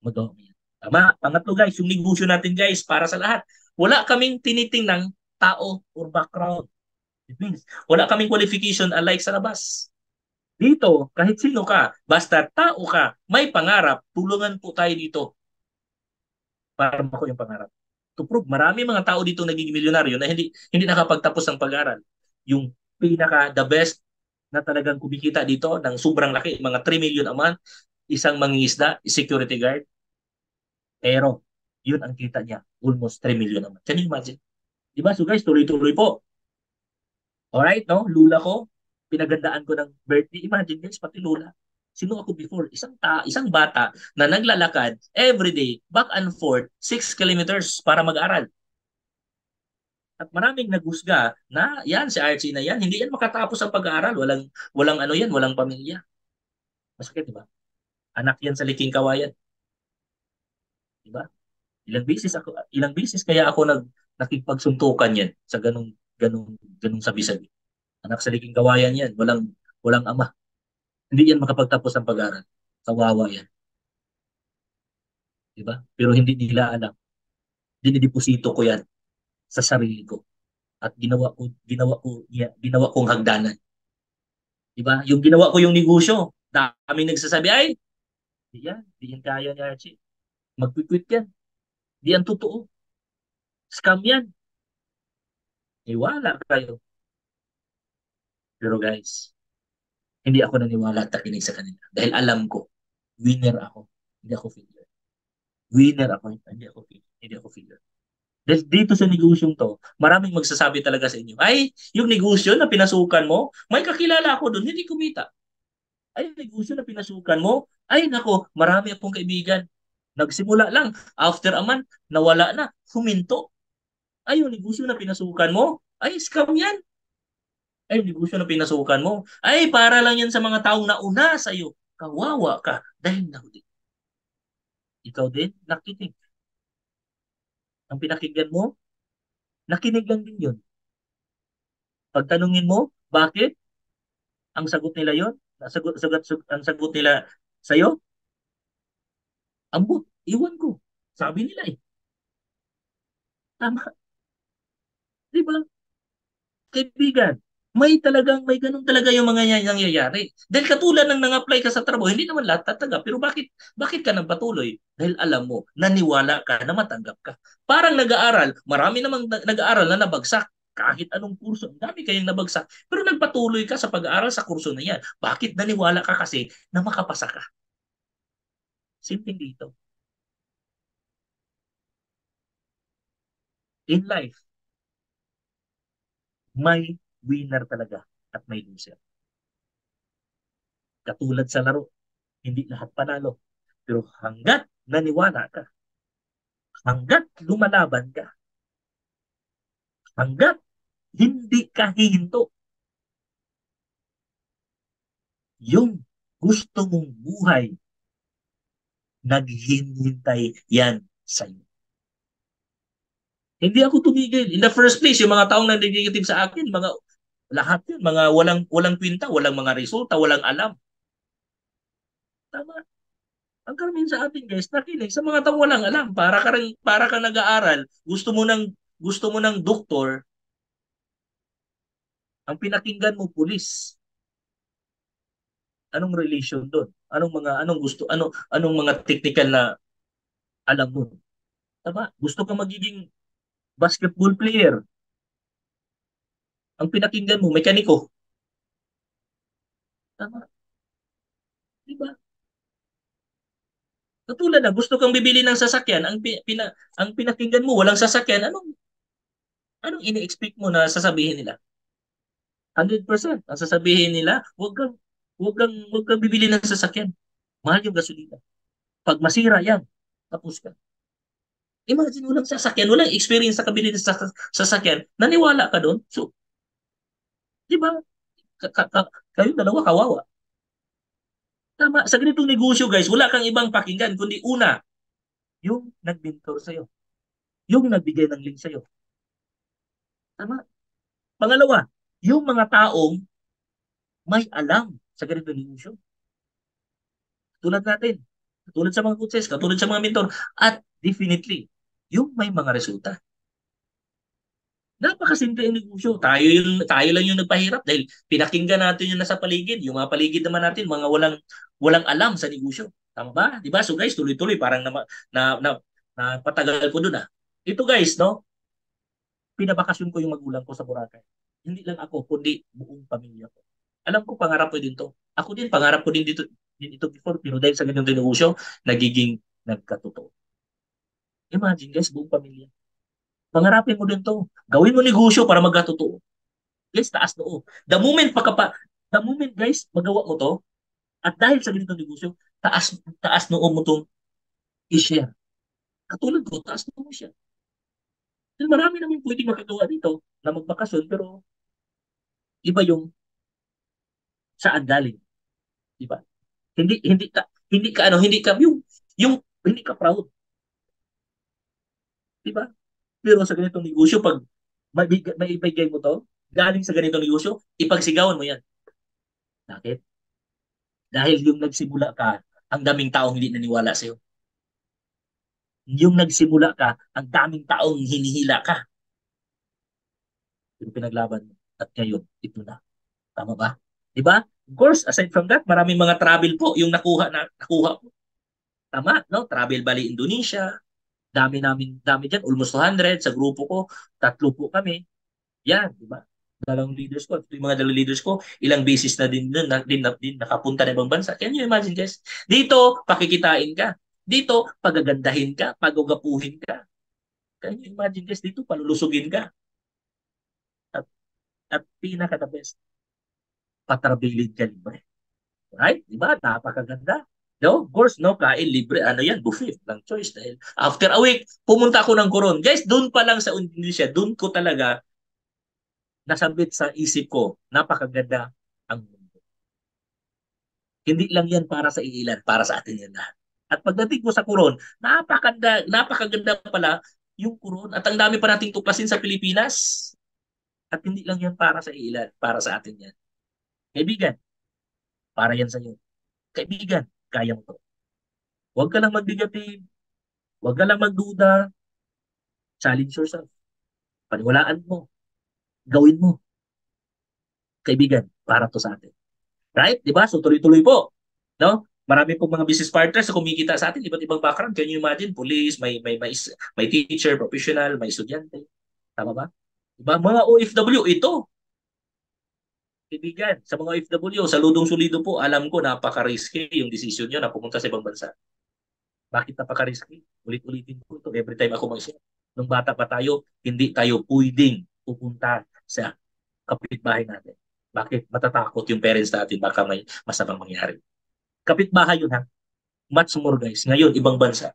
magawa mo yan. Tama. Pangatlo guys, yung negosyo natin guys, para sa lahat. Wala kaming tinitingnang tao or background. It means, wala kaming qualification alike sa labas. Dito, kahit sino ka, basta tao ka, may pangarap, tulungan po tayo dito para mako yung pangarap. To prove, marami mga tao dito naging milyonaryo na hindi nakapagtapos ng pag-aaral. Yung pinaka the best na talagang kumikita dito ng sobrang laki, mga 3 million a month, isang mangingisda, security guard. Pero, yun ang kita niya, almost 3 million a month. Can you imagine? Diba? So guys, tuloy-tuloy po. Alright, no? Lula ko, pinagandaan ko ng birthday. Imagine guys, pati lula. Sino ako before? Isang bata na naglalakad everyday, back and forth, 6 kilometers para mag-aral. At maraming naghusga na yan, si Archie na yan, hindi yan makatapos ang pag-aaral. Walang ano yan, walang pamilya. Masakit, di ba? Anak yan sa liking kawayan. Di ba? Ilang beses kaya ako nakipagsuntukan yan sa ganung sabi-sabi. Anak sa liking kawayan yan, walang ama. Hindi yan makapagtapos ng pag-aaral. Kawawa yan. Di ba? Pero hindi nila alam. Dinideposito ko yan sa sarili ko at ginawa kong hagdanan. Di ba? Yung ginawa ko yung negosyo, daming nagsasabi, ay, di yan kaya ni Archie. Mag-quit yan. Di yan totoo. Scam yan. Iwala kayo. Pero guys, hindi ako naniwala at nakinig sa kanila. Dahil alam ko, winner ako. Hindi ako failure. Winner ako. Hindi ako failure. Dahil dito sa negosyong to, maraming magsasabi talaga sa inyo, ay, yung negosyo na pinasukan mo, may kakilala ako doon, hindi kumita. Ay, yung negosyo na pinasukan mo, ay, nako, marami akong kaibigan. Nagsimula lang, after a month, nawala na, huminto. Ay, yung negosyo na pinasukan mo, ay, scam yan. Ay, yung negosyo na pinasukan mo, ay, para lang yan sa mga taong nauna sa'yo. Kawawa ka, dahil nahuli. Ikaw din, nakinig. Ang pinakinggan mo, nakinig lang din yun. Pagtanungin mo, bakit? Ang sagot nila yon, ang sagot nila sa'yo, ambot, iwan ko. Sabi nila eh. Tama. Di ba? Kaibigan, may ganun talaga yung mga nangyayari. Dahil katulad ng nang-apply ka sa trabaho, hindi naman lahat tatanggap. Pero bakit ka nagpatuloy? Dahil alam mo, naniwala ka na matanggap ka. Parang nag-aaral, marami namang nag-aaral na nabagsak. Kahit anong kurso, ang dami kayong nabagsak. Pero nagpatuloy ka sa pag-aaral sa kurso na yan. Bakit naniwala ka kasi na makapasa ka? Simple dito. In life, may winner talaga at may loser. Katulad sa laro, hindi lahat panalo. Pero hanggat naniwala ka, hanggat lumalaban ka, hanggat hindi ka hihinto, yung gusto mong buhay, naghihintay yan sa'yo. Hindi ako tumigil. In the first place, yung mga taong nag-negative sa akin, mga lahat yun, mga walang kwenta, walang mga resulta, walang alam. Tama. Ang karamihan sa atin, guys, nakinig sa mga taong walang alam. Para ka nag-aaral, gusto mo ng doktor, ang pinakinggan mo pulis. Anong relation doon? Anong mga technical na alam mo? Tama? Gusto ka magiging basketball player. Ang pinakinggan mo, mekaniko. Tama? Di ba? Katulad na, gusto kang bibili ng sasakyan, ang pinakinggan mo, walang sasakyan, anong ini-expect mo na sasabihin nila? 100%. Ang sasabihin nila, wag kang bibili ng sasakyan. Mahal yung gasolina. Pag masira yan, tapos ka. Imagine, walang sasakyan, walang experience sa kabili ng sasakyan, naniwala ka doon? So, di ba? Kayo dalawa kawawa. Tama, sa ganitong negosyo, guys, wala kang ibang pakinggan, kundi una, yung nag-mentor sa'yo. Yung nagbigay ng link sa'yo. Tama? Pangalawa, yung mga taong may alam sa ganitong negosyo. Tulad natin. Katulad sa mga coaches, katulad sa mga mentor. At definitely, yung may mga resulta. Napakasimple ang negosyo. Tayo lang yung nagpahirap dahil pinakinggan natin yung nasa paligid. Yung mga paligid naman natin, mga walang alam sa negosyo. Tama ba? Di ba? So guys, tuloy-tuloy. Parang na patagal ko dun ah. Ito guys, no? Pinabakasyon ko yung magulang ko sa Boracay. Hindi lang ako, kundi buong pamilya ko. Alam ko, pangarap ko din to. Ako din, pangarap ko din ito before, pero dahil sa ganitong negosyo, nagiging nagkatotoo. Imagine guys, buong pamilya. Pangarapin mo din to. Gawin mo negosyo para magkatotoo. Guys, taas noo. The moment guys, magawa mo to, at dahil sa ganitong negosyo, taas noo mo tong i-share. Katulad ko, taas noo mo siya. Dahil marami naman pwedeng makagawa dito na magbakasyon, pero iba yung saan galing. Diba? Hindi ka hindi ka proud. Diba? Pero sa ganitong negosyo, pag may ibigay mo to, galing sa ganitong negosyo, ipagsigawan mo yan. Bakit? Dahil yung nagsimula ka, ang daming taong hindi naniwala sa'yo. Yung nagsimula ka, ang daming taong hinihila ka. Yung pinaglaban mo. At ngayon, ito na. Tama ba? Diba? Of course, aside from that, maraming mga travel po yung nakuha po. Tama, no? Travel Bali Indonesia. Dami dyan, almost 200 sa grupo ko. 3 po kami. Yan, di ba? Dalawang leaders ko. Yung mga dalawang leaders ko, ilang beses na din nakapunta na ibang bansa. Can you imagine, guys? Dito, pakikitain ka. Dito, pagagandahin ka, pagagapuhin ka. Can you imagine, guys? Dito, palulusugin ka. At pinaka-the best, patrabilin ka libre. Right? Di ba? Napakaganda. No, of course, no, kain libre, ano yan, buffet ng choice. Dahil after a week, pumunta ako ng Coron. Guys, doon pa lang sa Indonesia, doon ko talaga nasabit sa isip ko, napakaganda ang mundo. Hindi lang yan para sa iilan, para sa atin yan lahat. At pagdating ko sa Coron, napakaganda pala yung Coron. At ang dami pa nating tuklasin sa Pilipinas. At hindi lang yan para sa iilan, para sa atin yan. Kaibigan, para yan sa iyo. Kaibigan, kaya mo to. Huwag ka lang mag-negative. Huwag ka lang magduda. Challenge yourself. Paniwalaan mo. Gawin mo. Kaibigan, para to sa atin. Right? Diba? So tuloy-tuloy po. No? Marami pong mga business partners na kumikita sa atin, iba't ibang background. Can you imagine? Police, may teacher, professional, may estudyante. Tama ba? Diba? Mga OFW, ito. Kaibigan, sa mga OFW, saludong sulido po, alam ko napaka-risky yung decision nyo na pumunta sa ibang bansa. Bakit napaka-risky? Ulit-ulitin po ito every time ako mag-share. Nung bata pa tayo, hindi tayo pwedeng pupunta sa kapitbahay natin. Bakit? Matatakot yung parents natin, baka may masamang mangyari. Kapitbahay yun ha. Much more guys. Ngayon, ibang bansa.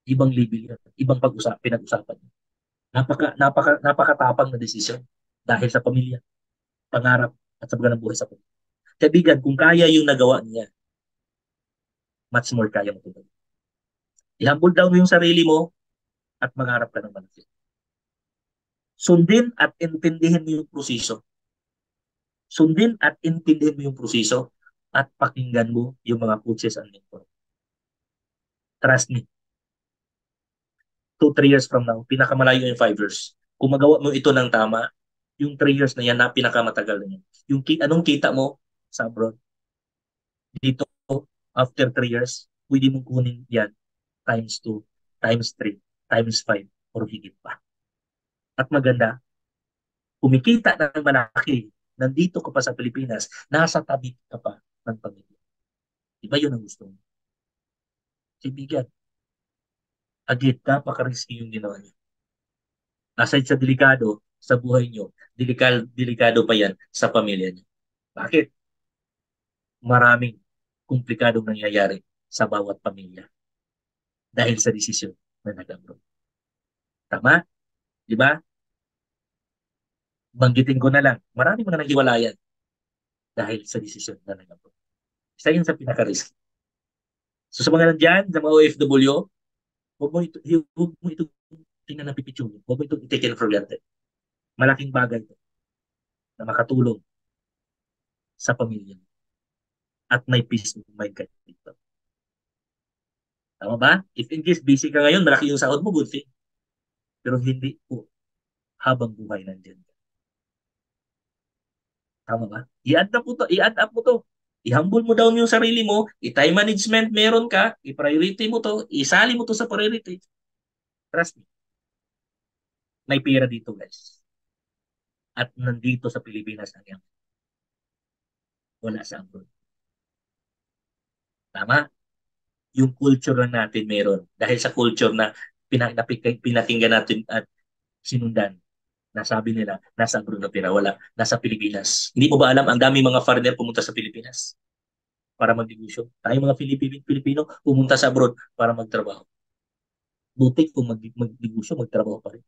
Ibang level yun. Ibang pinag-usapan. Napakatapang na desisyon dahil sa pamilya, pangarap, at sa buhay sa pamilya. Kaibigan, kung kaya yung nagawa niya, much more kaya mo ito. I-humble down mo yung sarili mo at mangarap ka ng malaki. Sundin at intindihin mo yung proseso. Sundin at intindihin mo yung proseso at pakinggan mo yung mga coaches and mentor. Trust me. 2-3 years from now, pinakamalayo yung 5 years. Kung magawa mo ito ng tama, yung 3 years na yan na pinakamatagal na yan. Yung anong kita mo sa abroad, dito, after 3 years, pwede mong kunin yan times 2, times 3, times 5, or higit pa. At maganda, kumikita ng malaki, nandito ka pa sa Pilipinas, nasa tabi ka pa ng pamilya. Iba yun ang gusto mo. Kaibigan, agit, napaka-risky yung ginawa niyo. Aside sa delikado sa buhay niyo, delikado pa yan sa pamilya niyo. Bakit? Maraming komplikadong nangyayari sa bawat pamilya dahil sa desisyon na nag-abroad. Tama? Di ba? Banggitin ko na lang, maraming mga naghiwalayan dahil sa desisyon na nag-abroad. Isa yun sa pinaka-risky. So sa mga nandyan, sa mga OFW, huwag mo ito tingnan na pipitsyon. Huwag mo ito i-take for granted. Malaking bagay ito na makatulong sa pamilya at may peace of mind ka dito. Tama ba? If in case busy ka ngayon, malaki yung sahod mo, good thing. Pero hindi po habang buhay nandyan. Tama ba? I-add up mo to. I-humble mo down yung sarili mo, i-time management meron ka, i-priority mo to, isali mo to sa priority. Trust me. May pera dito, guys. At nandito sa Pilipinas ang yan. Wala sa abroad. Tama? Yung culture lang natin meron. Dahil sa culture na pinakinggan natin at sinundan, nasabi nila, nasa abroad na pera, wala, nasa Pilipinas. Hindi mo ba alam, ang dami mga foreigner pumunta sa Pilipinas para magnegosyo. Tayo mga Pilipino pumunta sa abroad para magtrabaho. Butik kung magnegosyo, magtrabaho pa rin.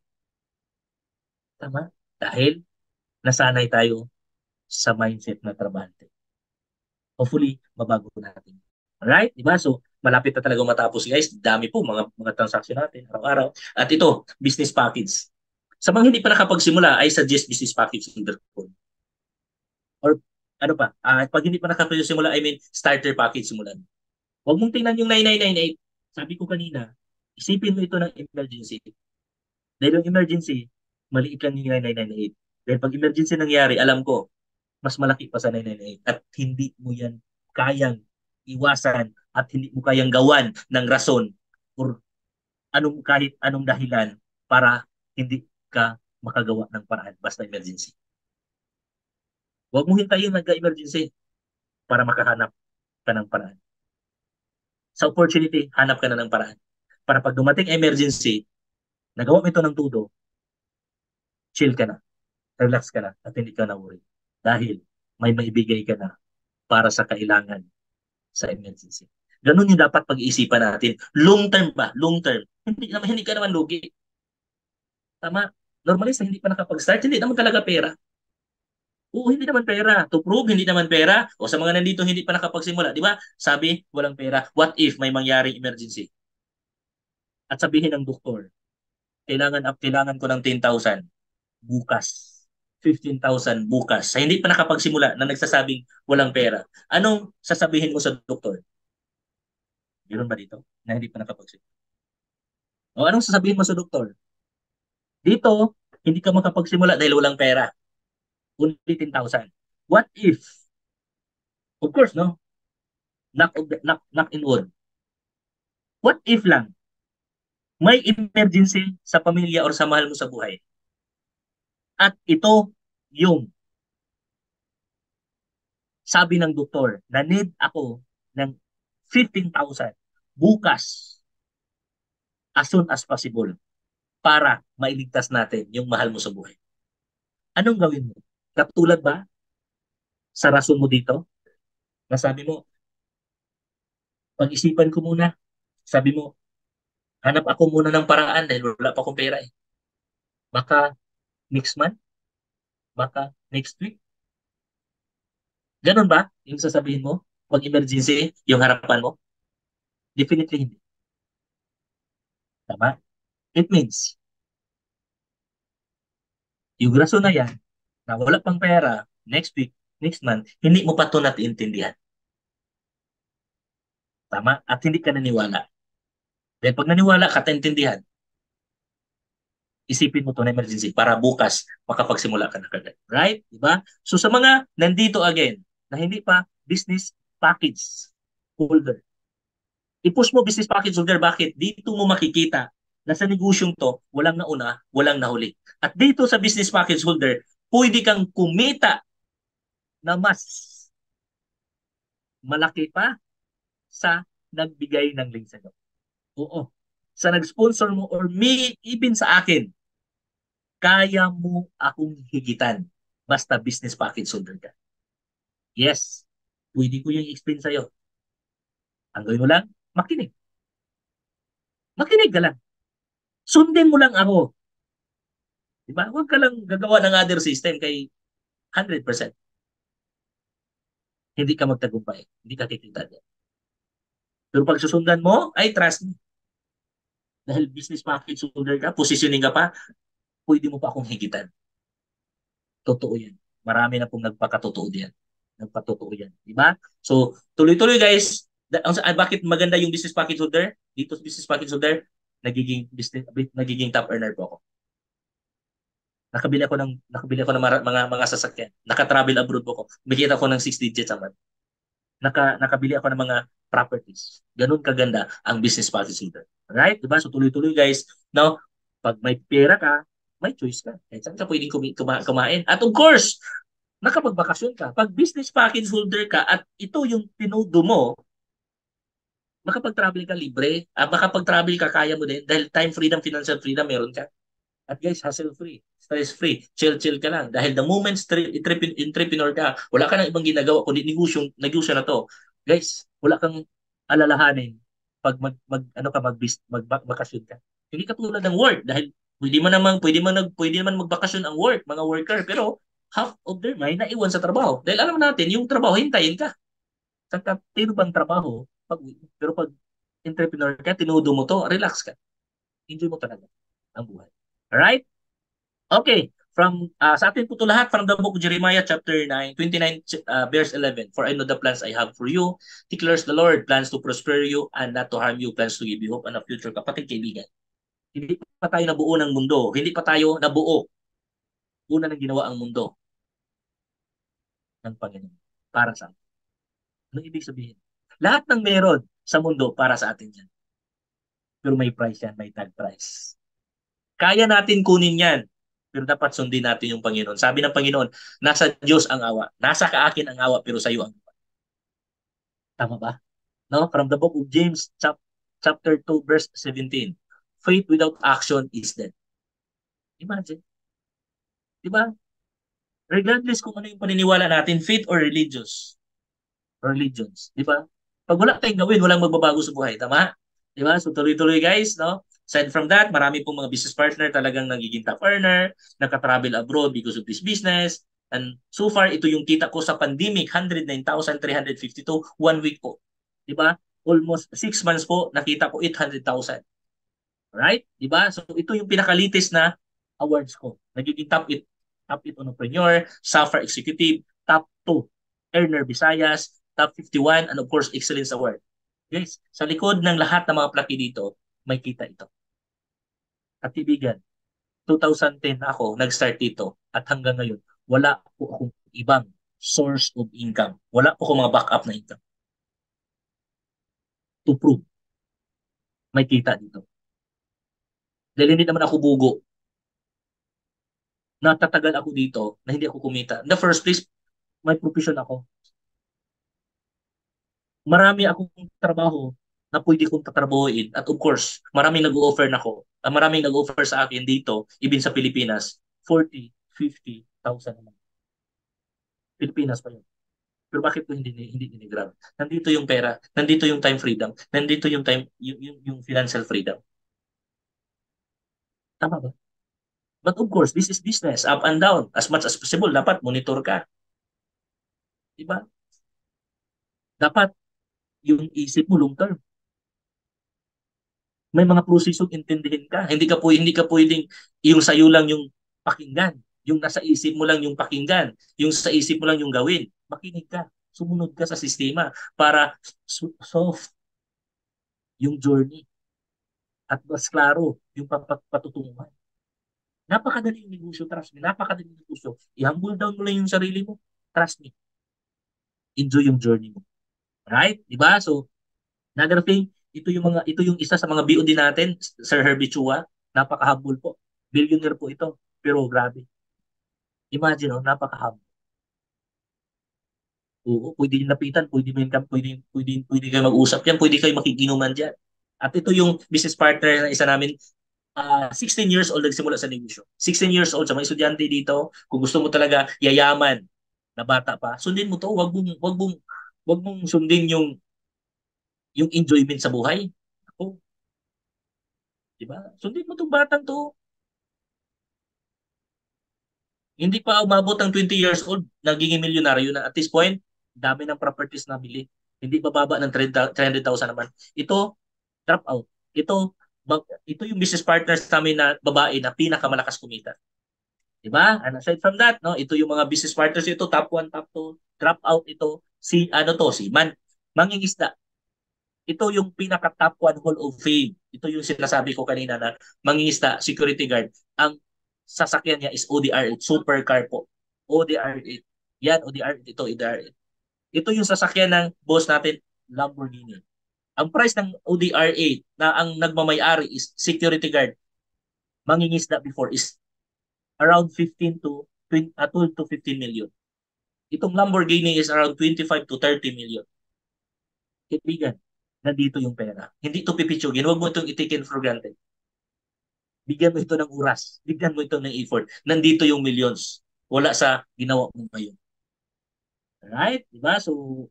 Tama? Dahil nasanay tayo sa mindset na trabahante. Hopefully, mabago natin. Alright? Diba? So, malapit na talaga matapos, guys. Dami po mga transaction natin araw-araw. At ito, business package. Sa mga hindi pa nakapagsimula, I suggest business package in their phone. Or ano pa, pag hindi pa nakapagsimula, I mean, starter package simulan. Huwag mong tingnan yung 9998. Sabi ko kanina, isipin mo ito ng emergency. Dahil yung emergency, maliit lang yung 9998. Dahil pag emergency nangyari, alam ko, mas malaki pa sa 998 at hindi mo yan kayang iwasan at hindi mo kayang gawan ng rason or kahit anong dahilan para hindi ka makagawa ng paraan basta emergency. Huwag mo hintayin nagka-emergency para makahanap ka ng paraan. Sa opportunity, hanap ka na ng paraan. Para pag dumating emergency, nagawa mo ito ng todo, chill ka na, relax ka na, at hindi ka na worry. Dahil may maibigay ka na para sa kailangan sa emergency. Ganun yung dapat pag-iisipan natin. Long term ba? Long term. Hindi ka naman lugi. Tama. Normally, sa hindi pa nakapag-start, hindi naman talaga pera. Oo, hindi naman pera. To prove, hindi naman pera. O sa mga nandito, hindi pa nakapagsimula. Di ba? Sabi, walang pera. What if may mangyaring emergency? At sabihin ng doktor, kailangan ko ng 10,000 bukas. 15,000 bukas. Sa hindi pa nakapagsimula na nagsasabing walang pera. Anong sasabihin mo sa doktor? Meron ba dito na hindi pa nakapagsimula? O anong sasabihin mo sa doktor? Dito, hindi ka makapagsimula dahil walang pera. Only 10,000. What if? Of course, no? Knock in wood. What if lang? May emergency sa pamilya or sa mahal mo sa buhay. At ito yung sabi ng doktor na need ako ng 15,000 bukas as soon as possible para mailigtas natin yung mahal mo sa buhay. Anong gawin mo? Katulad ba sa rason mo dito? Na sabi mo, pag-isipan ko muna. Sabi mo, hanap ako muna ng paraan dahil wala pa akong pera eh. Baka next month? Baka next week? Ganun ba yung sasabihin mo? Pag emergency, yung harapan mo? Definitely hindi. Tama? It means, yung rason na yan, na wala pang pera, next week, next month, hindi mo pa ito natiintindihan. Tama? At hindi ka naniwala. Dahil pag naniwala ka, taintindihan, isipin mo to na emergency para bukas makapagsimula ka na kagad. Right? Diba? So sa mga nandito again, na hindi pa business package holder, i-push mo business package holder. Bakit? Dito mo makikita na sa negosyong to, walang nauna, walang nahuli. At dito sa business package holder, pwede kang kumita na mas malaki pa sa nagbigay ng link sa'yo. Oo. Sa nag-sponsor mo or me, even sa akin, kaya mo akong higitan basta business package holder ka. Yes, pwede ko yung explain sa'yo. Ang gawin mo lang, makinig. Makinig ka lang. Sundin mo lang ako. Diba? Huwag ka lang gagawa ng other system kay 100%. Hindi ka magtagumpay. Hindi ka kikita dyan. Pero pag susundan mo, ay trust me. Dahil business package holder ka, positioning ka pa, pwede mo pa akong higitan. Totoo yan. Marami na pong nagpakatotoo diyan. Nagpatotoo yan. Diba? So, tuloy-tuloy guys. Bakit maganda yung business package holder? Dito sa business package holder, nagiging top earner po ako. Nakabili ako ng mga sasakyan. Naka-travel abroad po ako. Bigyan ako ng 6 digits a month. Nakabili ako ng mga properties. Ganun kaganda ang business package holder. Alright? Diba? So tuloy-tuloy guys. Now, pag may pera ka, may choice ka. Kahit saan ka pwedeng kumain. At of course, nakapagbakasyon ka. Pag business package holder ka at ito yung tinodo mo, makapag-travel ka libre. Makapag-travel ka, kaya mo din. Dahil time freedom, financial freedom, meron ka. At guys, hassle-free, stress-free, chill-chill ka lang. Dahil the moment entrepreneur ka, wala ka nang ibang ginagawa kundi negosyo na to. Guys, wala kang alalahanin pag magbakasyon ka. Hindi ka tulad ng work dahil pwede man magbakasyon ang mga worker, pero half of their mind naiwan sa trabaho. Dahil alam natin, yung trabaho, hintayin ka. Sa tino bang trabaho, pero pag entrepreneur ka, tinudo mo to, relax ka. Enjoy mo talaga ang buhay. Alright? Okay. Sa atin po ito lahat from the book of Jeremiah chapter 9, 29 verse 11. For I know the plans I have for you, declares the Lord, plans to prosper you and not to harm you, plans to give you hope and a future. Kapatid, kaibigan, hindi pa tayo nabuo ng mundo. Hindi pa tayo nabuo. Una nang ginawa ang mundo ng Panginoon para sa atin. Anong ibig sabihin? Lahat ng meron sa mundo para sa atin yan. Pero may price yan, may tag price. Kaya natin kunin yan. Pero dapat sundin natin yung Panginoon. Sabi ng Panginoon, nasa Diyos ang awa. Nasa kaakin ang awa, pero sa iyo ang awa. Tama ba? No? From the book of James, chapter 2, verse 17. Faith without action is dead. Imagine. Diba? Regardless kung ano yung paniniwala natin, faith or religions. Diba? Pag wala tayong gawin, walang magbabago sa buhay. Tama? Diba? So tuloy-tuloy guys, no? Aside from that, marami pong mga business partner talagang nagiging top earner, naka-travel abroad because of this business. And so far, ito yung kita ko sa pandemic, 109,352, 1 week po. Diba? Almost 6 months po, nakita ko 800,000. Right? Diba? So ito yung pinakalitis na awards ko. Nagiging top 8 entrepreneur, software executive, top 2 earner Visayas, top 51, and of course, excellence award. Guys, sa likod ng lahat ng mga plaki dito, may kita ito. At ibigan, 2010 ako nag-start dito at hanggang ngayon, wala po akong ibang source of income. Wala po akong mga backup na income. To prove, may kita dito. Dahil hindi naman ako bugo. Natatagal ako dito na hindi ako kumita. In the first place, may profession ako. Marami akong trabaho na pwede kong tatrabuhin. At of course, maraming nag-offer sa akin dito, even sa Pilipinas, 40, 50,000 naman. Pilipinas pa yun. Pero bakit ko hindi grab? Nandito yung pera, nandito yung time freedom, nandito yung financial freedom. Tama ba? But of course, this is business, up and down. As much as possible, dapat monitor ka. Diba? Dapat yung isip mo long term. May mga prosesong intindihin ka. Hindi ka pwedeng yung sayo lang yung pakinggan. Yung nasa isip mo lang yung pakinggan. Yung sa isip mo lang yung gawin. Makinig ka. Sumunod ka sa sistema para soft yung journey at mas klaro yung patutunguhan. Napakadali yung negosyo, trust me. Napakadali yung negosyo. I-humble down mo lang yung sarili mo. Trust me. Enjoy yung journey mo. Right? Diba? So, another thing, ito yung isa sa mga BOD natin, Sir Herbie Chua. Napaka-humble po. Billionaire po ito. Pero grabe. Imagine, oh, napaka-humble. Oo, pwede yung lapitan, pwede kayo mag-usap yan, pwede kayo makikinuman dyan. At ito yung business partner na isa namin, 16 years old nagsimula sa negosyo. 16 years old sa mga estudyante dito, kung gusto mo talaga yayaman na bata pa, sundin mo to, wag mong sundin yung enjoyment sa buhay. Ako, di ba? Sundin mo tong batang to. Hindi pa umabot ng 20 years old, nagiging milyonaryo na. At this point, dami ng properties na bili. Hindi bababa ng 300,000 naman. Ito, drop out. Ito yung business partners namin na babae na pinakamalakas kumita. Diba? And aside from that, no, ito yung mga business partners ito, top 1, top 2, drop out ito, si Mangingisda. Ito yung pinaka top 1 Hall of Fame. Ito yung sinasabi ko kanina na Mangingisda, security guard. Ang sasakyan niya is ODR8, supercar po. ODR8. Yan, ODR8, ito, ODR8. Ito yung sasakyan ng boss natin, Lamborghini. Ang price ng ODR8 na ang nagmamayari is security guard, Mangingisda before is around 15 to 20, 12 to 15 million. Itong Lamborghini is around 25 to 30 million. Kaibigan, nandito yung pera. Hindi ito pipitsugin. Huwag mo itong itikin for granted. Bigyan mo ito ng oras. Bigyan mo ito ng effort. Nandito yung millions. Wala sa ginawa mo ngayon. Alright? Diba? So,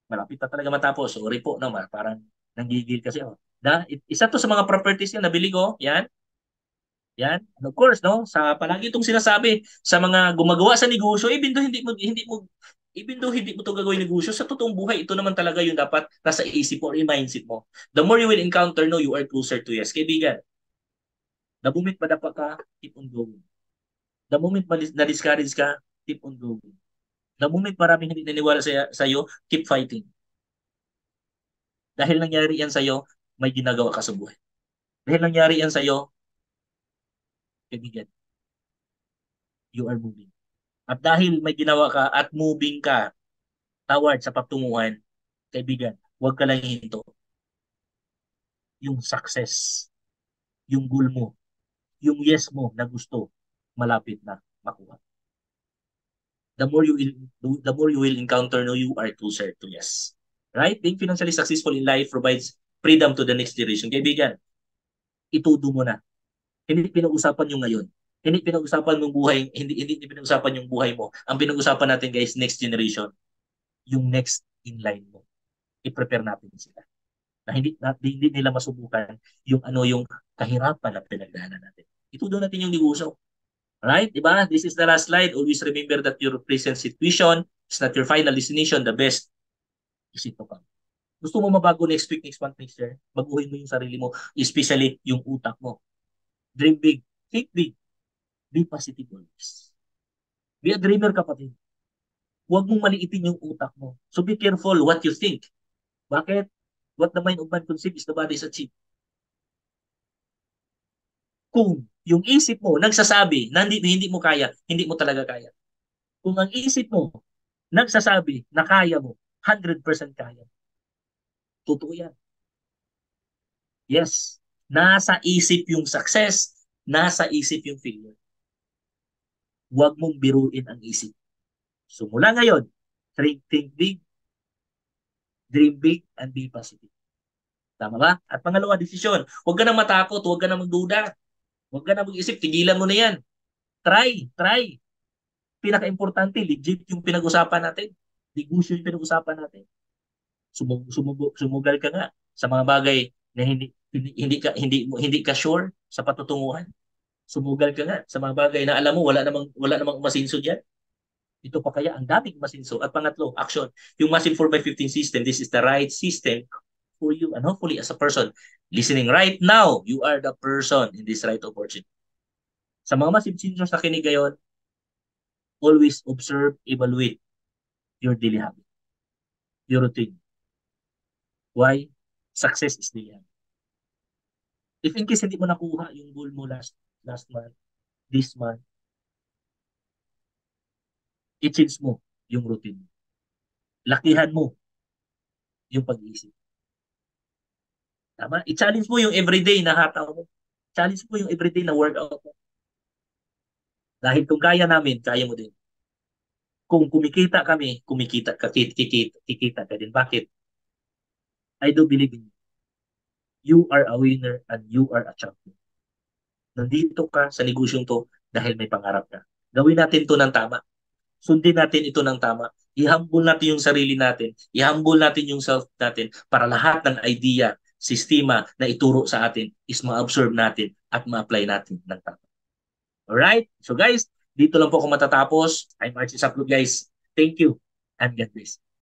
malapit na talaga matapos. Sorry po naman. Parang nanggigil kasi ako. Isa to sa mga properties yung nabili ko. Yan. Yan. And of course, no, sa palagi itong sinasabi sa mga gumagawa sa negosyo, even though hindi mo to gagawin negosyo, sa totoong buhay, ito naman talaga yung dapat nasa isip mo or yung mindset mo. The more you will encounter, no, you are closer to yes. Kaibigan, the moment madapa ka, keep on going. The moment na-discourage ka, keep on going. The moment maraming hindi naniwala sa'yo, keep fighting. Dahil nangyari yan sa'yo, may ginagawa ka sa buhay. Dahil nangyari yan sa'yo, kaibigan, you are moving. At dahil may ginawa ka at moving ka toward sa patunguhan, kaibigan, huwag ka lang hinto. Yung success, yung goal mo, yung yes mo na gusto, malapit na makuha. The more you will encounter, no, you are closer to yes. Right? Being financially successful in life provides freedom to the next generation. Kaibigan, itudo mo na. Hindi pinag-usapan yung ngayon. Hindi pinag-usapan yung buhay, hindi pinag-usapan yung buhay mo. Ang pinag-usapan natin, guys, next generation. Yung next in line mo. I-prepare natin sila. Na hindi nila masubukan yung kahirapan na pinagdaanan natin. Itudo natin yung negosyo. Right? Diba? This is the last slide. Always remember that your present situation is not your final destination. The best is it to come. Gusto mo mabago next week, next month, next year? Baguhin mo yung sarili mo, especially yung utak mo. Dream big. Think big. Be positive always. Be a dreamer, kapatid. Huwag mong maliitin yung utak mo. So be careful what you think. Bakit? What the mind of man conceives is the body is achieved. Kung yung isip mo nagsasabi na hindi mo kaya, hindi mo talaga kaya. Kung ang isip mo nagsasabi na kaya mo, 100% kaya. Totoo yan. Yes. Nasa isip yung success, nasa isip yung failure. Huwag mong biruin ang isip. So mula ngayon, think big, dream big, and be positive. Tama ba? At pangalawa, desisyon. Huwag ka na matakot, huwag ka na magduda. Huwag ka na mag-isip, tigilan mo na yan. Try. Pinaka-importante, legit yung pinag-usapan natin. Negosyo yung pinag-usapan natin. Sumugal ka nga sa mga bagay na hindi ka sure sa patutunguhan. Sumugal ka nga sa mga bagay na alam mo wala namang umasinso diyan. Ito pa kaya ang daming masinso. At pangatlo, action. Yung Muscle 4x15 system, this is the right system for you. And hopefully, as a person listening right now, you are the person in this right opportunity. Sa mga masinso sa kinig ngayon, always observe, evaluate your daily habit, your routine. Why? Success is daily habit. If in case hindi mo nakuha yung goal mo last month, this month, i-change mo yung routine. Lakihan mo yung pag-iisip. Tama? I-challenge mo yung everyday na hataw mo. Challenge mo yung everyday na workout mo. Dahil kung kaya namin, kaya mo din. Kung kumikita kami, kikita ka din. Bakit? I do believe in you. You are a winner and you are a champion. Nandito ka sa negosyong to dahil may pangarap ka. Gawin natin to ng tama. Sundin natin ito ng tama. I-humble natin yung sarili natin. I-humble natin yung self natin para lahat ng idea, sistema na ituro sa atin is ma-absorb natin at ma-apply natin ng tama. Alright? So guys, dito lang po ako matatapos. I'm Archie Saplug guys. Thank you and God bless.